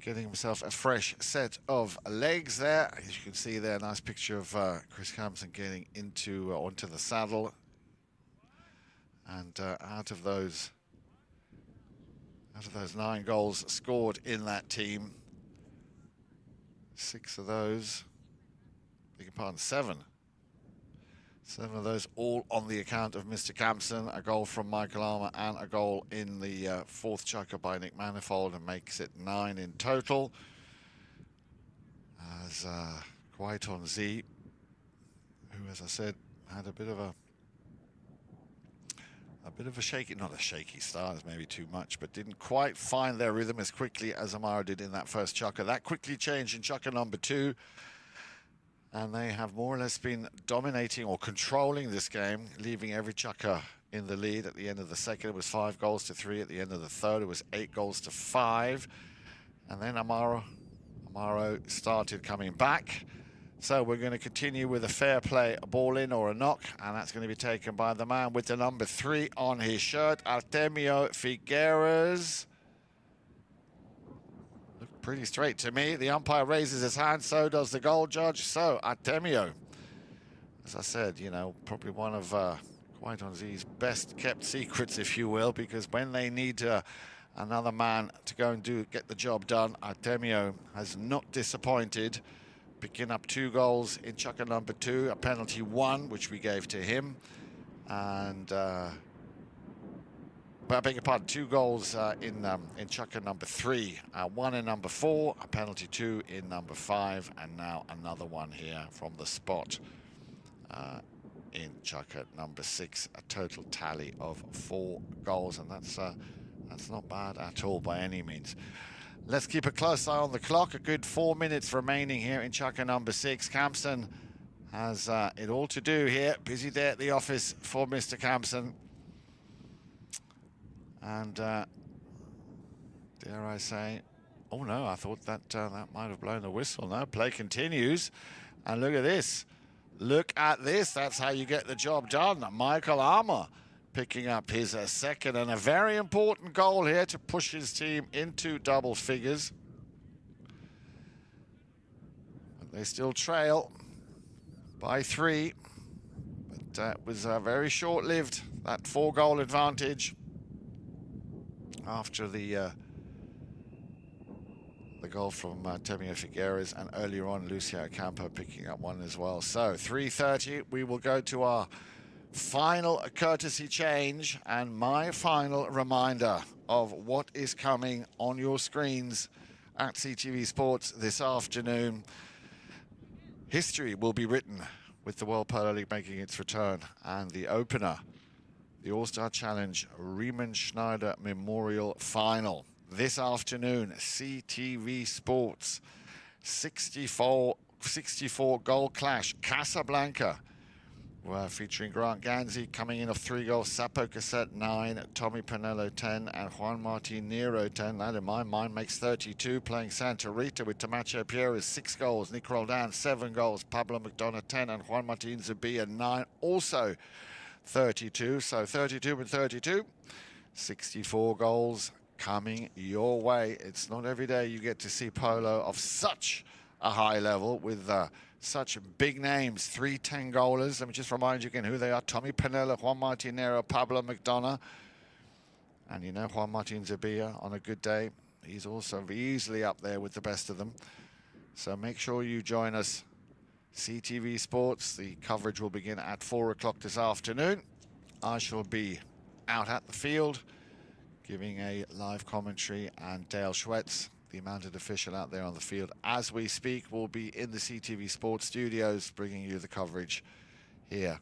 getting himself a fresh set of legs there. As you can see there, nice picture of Kris Kampsen getting onto the saddle, and out of those 9 goals scored in that team, 6 of those, beg your pardon, 7 of those all on the account of Mr. Kampsen. A goal from Michael Armour and a goal in the 4th chukker by Nick Manifold, and makes it 9 in total. As Quite on Z, who, as I said, had a bit of a shaky, not a shaky start, is maybe too much, but didn't quite find their rhythm as quickly as Amaro did in that first chukker. That quickly changed in chukker number 2, and they have more or less been dominating or controlling this game, leaving every chukker in the lead. At the end of the second, it was 5 goals to 3. At the end of the third, it was 8 goals to 5. And then Amaro started coming back. So we're going to continue with a fair play, a ball in or a knock, and that's going to be taken by the man with the number 3 on his shirt, Artemio Figueras. Looked pretty straight to me. The umpire raises his hand, so does the goal judge. So Artemio, as I said, you know, probably one of Quite on Z's best kept secrets, if you will, because when they need another man to go and get the job done, Artemio has not disappointed picking up 2 goals in chukker number 2, a penalty 1, which we gave to him. And, but I beg your pardon, 2 goals in chukker number 3, 1 in number 4, a penalty 2 in number 5, and now another one here from the spot in chukker number 6, a total tally of 4 goals, and that's not bad at all by any means. Let's keep a close eye on the clock. A good 4 minutes remaining here in chukker number 6. Kampsen has it all to do here. Busy day at the office for Mr. Kampsen. And dare I say, oh no, I thought that that might have blown the whistle. No, play continues. And look at this. Look at this. That's how you get the job done. Michael Armour picking up his second and a very important goal here to push his team into double figures. But they still trail by 3. But that was very short-lived, that 4-goal advantage after the goal from Artemio Figueras, and earlier on Lucio Ocampo picking up one as well. So 3:30, we will go to our final courtesy change and my final reminder of what is coming on your screens at CTV Sports this afternoon. History will be written with the World Polo League making its return, and the opener, the All-Star Challenge Riemann Schneider Memorial Final. This afternoon, CTV Sports, 64 goal clash, Casablanca. We're featuring Grant Ganzi coming in of 3 goals, Sapo Cassette 9, Tommy Pinello 10, and Juan Martin Nero 10. That in my mind makes 32. Playing Santa Rita with Tamacho Pierre 6 goals, Nick Roldan 7 goals, Pablo McDonough 10, and Juan Martin Zubia 9, also 32. So 32 and 32, 64 goals coming your way. It's not every day you get to see polo of such a high level with such big names, 3 10-goalers. Let me just remind you again who they are. Tommy Pinella, Juan Martinero, Pablo McDonough. And you know Juan Martin Zubia on a good day, he's also easily up there with the best of them. So make sure you join us. CTV Sports, the coverage will begin at 4 o'clock this afternoon. I shall be out at the field giving a live commentary, and Dale Schwetz, the mounted official out there on the field as we speak, will be in the CTV Sports studios bringing you the coverage here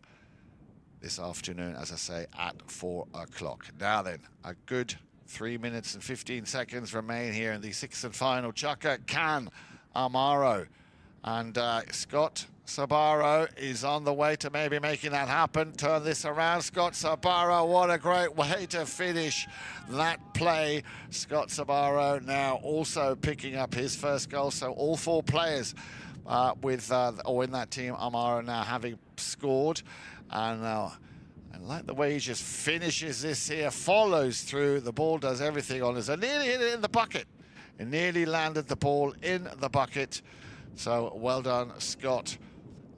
this afternoon, as I say, at 4 o'clock. Now then, a good 3 minutes and 15 seconds remain here in the 6th and final chukker. Can Amaro and Scott Sorbaro is on the way to maybe making that happen. Turn this around. Scott Sorbaro, what a great way to finish that play. Scott Sorbaro now also picking up his first goal. So all 4 players in that team, Amaro now having scored. And like the way he just finishes this here, follows through. The ball does everything on us. And nearly hit it in the bucket. It nearly landed the ball in the bucket. So well done, Scott.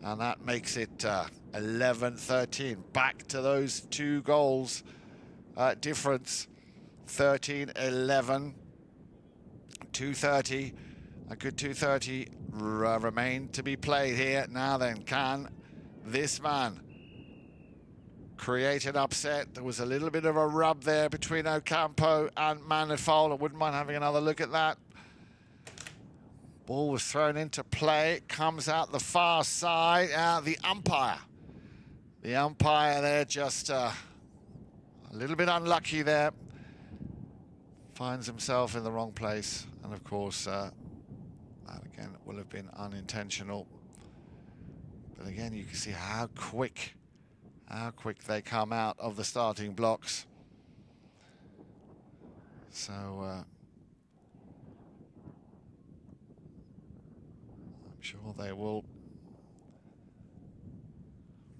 And that makes it 11-13. Back to those 2 goals difference. 13-11. 2:30. A good 2:30 remain to be played here. Now then, can this man create an upset? There was a little bit of a rub there between Ocampo and Manifold. I wouldn't mind having another look at that. Ball was thrown into play, comes out the far side. The umpire there just a little bit unlucky there. Finds himself in the wrong place. And of course, that again will have been unintentional. But again, you can see how quick they come out of the starting blocks. So, I'm sure they will.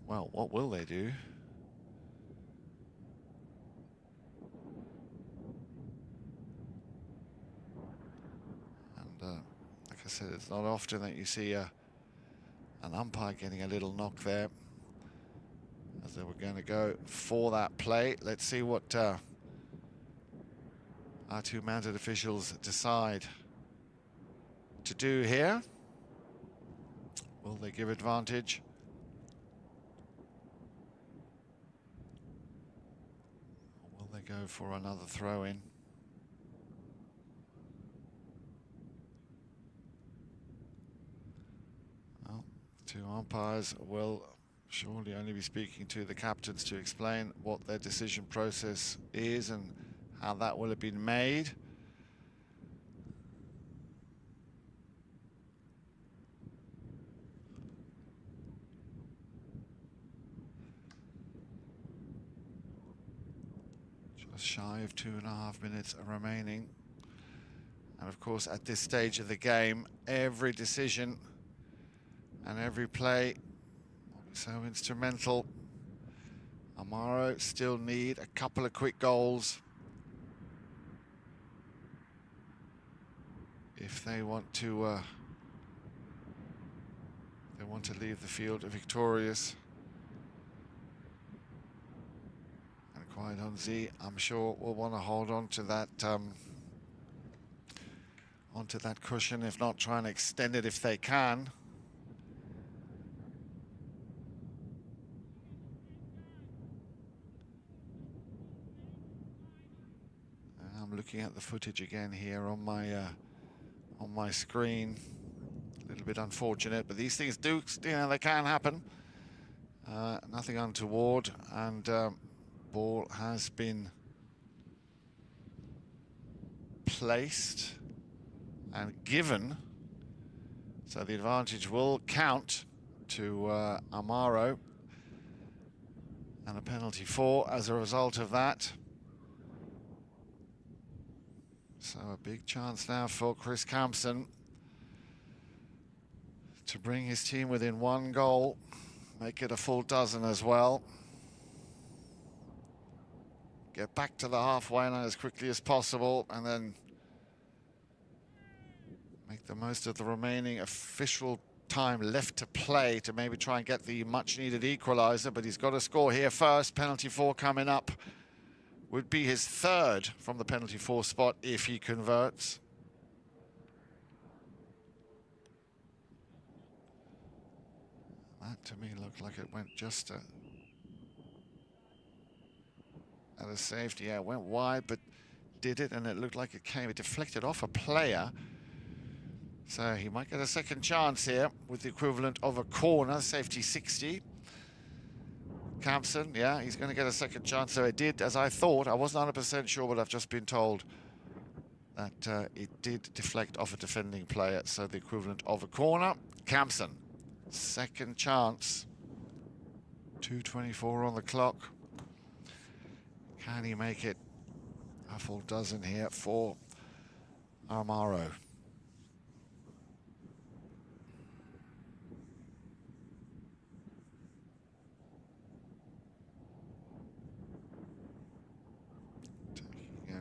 Well, what will they do? And like I said, it's not often that you see an umpire getting a little knock there, as they were going to go for that play. Let's see what our 2 mounted officials decide to do here. Will they give advantage? Or will they go for another throw-in? Well, two umpires will surely only be speaking to the captains to explain what their decision process is and how that will have been made. Just shy of 2.5 minutes remaining. And of course, at this stage of the game, every decision and every play will be so instrumental. Amaro still need a couple of quick goals if they want to leave the field victorious. And quite on Z, I'm sure will want to hold on to that onto that cushion, if not try and extend it if they can. I'm looking at the footage again here on my screen. A little bit unfortunate, but these things do, you know, they can happen. Nothing untoward, and ball has been placed and given, so the advantage will count to Amaro, and a penalty 4 as a result of that. So a big chance now for Kris Kampsen to bring his team within 1 goal, make it a full dozen as well. Get back to the halfway line as quickly as possible, and then make the most of the remaining official time left to play to maybe try and get the much-needed equaliser, but he's got to score here first. Penalty 4 coming up. Would be his 3rd from the penalty 4 spot if he converts. That to me looked like it went just at a safety. Yeah, it went wide, but did it, and it looked like it deflected off a player. So he might get a second chance here with the equivalent of a corner, safety 60. Kampsen, yeah, he's going to get a second chance. So it did, as I thought. I wasn't 100% sure, but I've just been told that it did deflect off a defending player. So the equivalent of a corner. Kampsen, second chance. 2:24 on the clock. Can he make it a full dozen here for Armaro?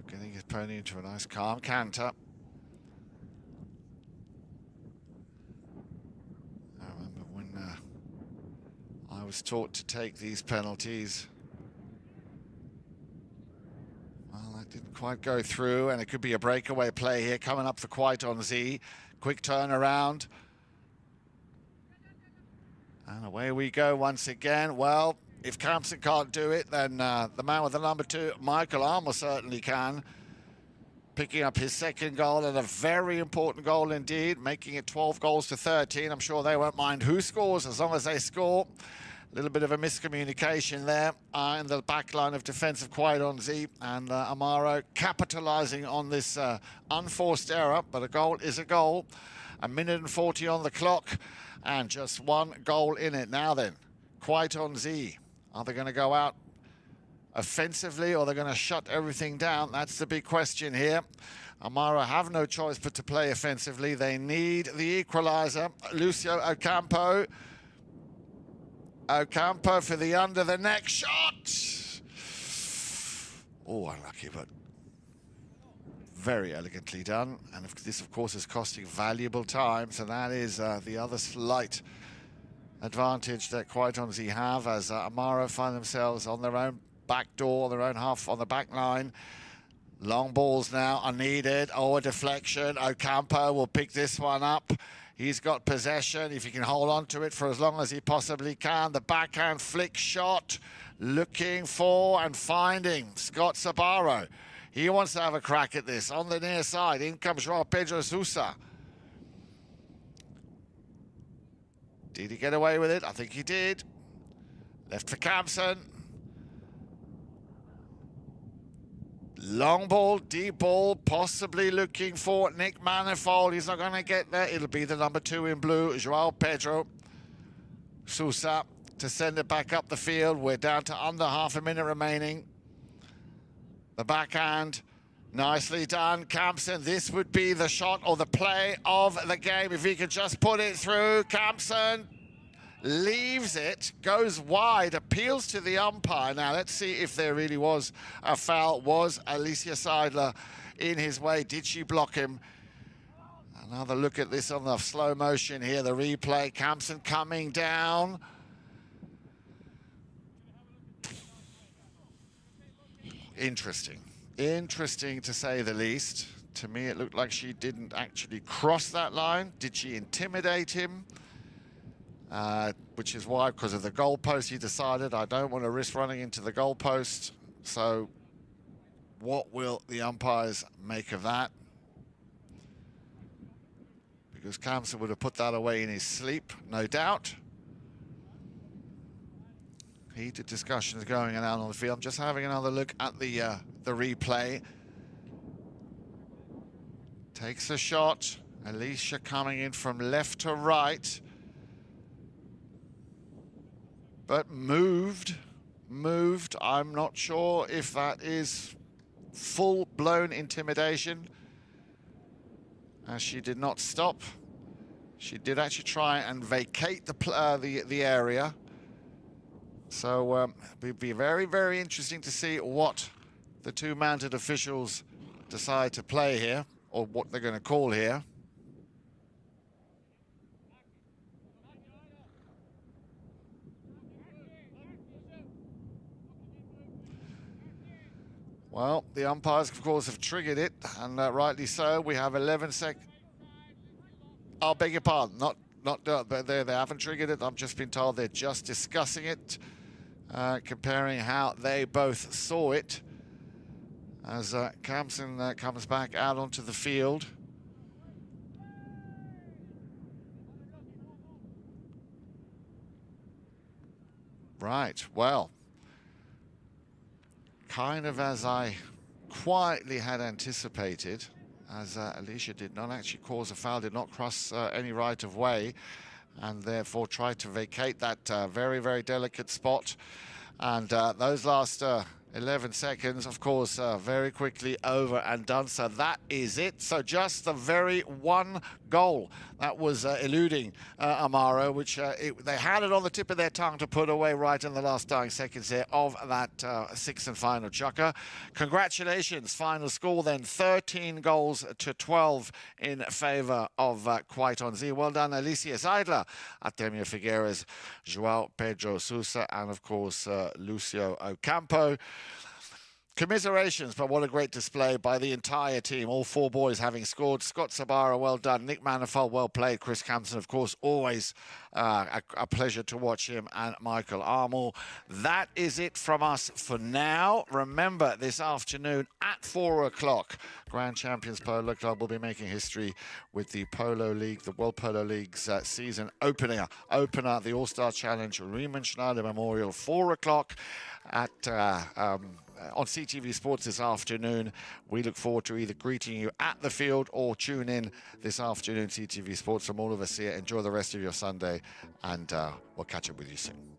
Getting his pony into a nice calm canter. I remember when I was taught to take these penalties. Well, that didn't quite go through, and it could be a breakaway play here coming up for Quite on Z. Quick turnaround. And away we go once again. Well, if Kampsen can't do it, then the man with the number 2, Michael Armour, certainly can. Picking up his second goal, and a very important goal indeed, making it 12 goals to 13. I'm sure they won't mind who scores as long as they score. A little bit of a miscommunication there in the back line of defence of Quite on Z, and Amaro capitalising on this unforced error, but a goal is a goal. 1:40 on the clock, and just 1 goal in it. Now then, Quite on Z. Are they going to go out offensively, or they're going to shut everything down? That's the big question here. Amaro have no choice but to play offensively. They need the equaliser. Lucio Ocampo. Ocampo for the under the neck shot. Oh, unlucky, but very elegantly done. And this, of course, is costing valuable time. So that is the other slight advantage that Quite on Z have, as Amaro find themselves on their own back door, their own half on the back line. Long balls now are needed. Oh, a deflection. Ocampo will pick this one up. He's got possession, if he can hold on to it for as long as he possibly can. The backhand flick shot, looking for and finding Scott Sorbaro. He wants to have a crack at this. On the near side, in comes Joao Pedro Souza. Did he get away with it? I think he did. Left for Kampsen. Long ball, deep ball, possibly looking for Nick Manifold. He's not going to get there. It'll be the number 2 in blue, Joao Pedro Souza, to send it back up the field. We're down to under half a minute remaining. The backhand, nicely done. Kampsen, this would be the shot or the play of the game. If he could just put it through. Kampsen leaves it, goes wide, appeals to the umpire. Now, let's see if there really was a foul. Was Alecia Seidler in his way? Did she block him? Another look at this on the slow motion here, the replay. Kampsen coming down. Interesting. Interesting to say the least. To me, it looked like she didn't actually cross that line. Did she intimidate him? Which is why, because of the goalpost, he decided, I don't want to risk running into the goalpost. So what will the umpires make of that? Because Kampsen would have put that away in his sleep, no doubt. Heated discussions going on the field. I'm just having another look at the replay. Takes a shot. Alecia coming in from left to right. But moved. I'm not sure if that is full-blown intimidation, as she did not stop. She did actually try and vacate the area. So it'd be very, very interesting to see what the two mounted officials decide to play here, or what they're going to call here. Well, the umpires, of course, have triggered it, and rightly so. We have 11 seconds. I beg your pardon, they haven't triggered it. I've just been told they're just discussing it, comparing how they both saw it. As Kampsen comes back out onto the field. Right, well, kind of as I quietly had anticipated, as Alecia did not actually cause a foul, did not cross any right of way, and therefore tried to vacate that very, very delicate spot. And those last 11 seconds, of course, very quickly over and done. So that is it. So just the very one goal that was eluding Amaro, which they had it on the tip of their tongue to put away right in the last dying seconds there of that sixth and final chukker. Congratulations. Final score then 13 goals to 12 in favor of Quaitonzi. Well done, Alecia Seidler, Artemio Figueras, Joao Pedro Souza, and of course Lucio Ocampo. Commiserations, but what a great display by the entire team. All four boys having scored. Scott Sorbaro, well done. Nick Manifold, well played. Kris Kampsen, of course, always a pleasure to watch him. And Michael Armour. That is it from us for now. Remember, this afternoon at 4 o'clock, Grand Champions Polo Club will be making history with the Polo League, the World Polo League's season opener, the All-Star Challenge, Riemann Schneider Memorial, 4 o'clock at on CTV Sports this afternoon. We look forward to either greeting you at the field or tune in this afternoon, CTV Sports. From all of us here, enjoy the rest of your Sunday, and we'll catch up with you soon.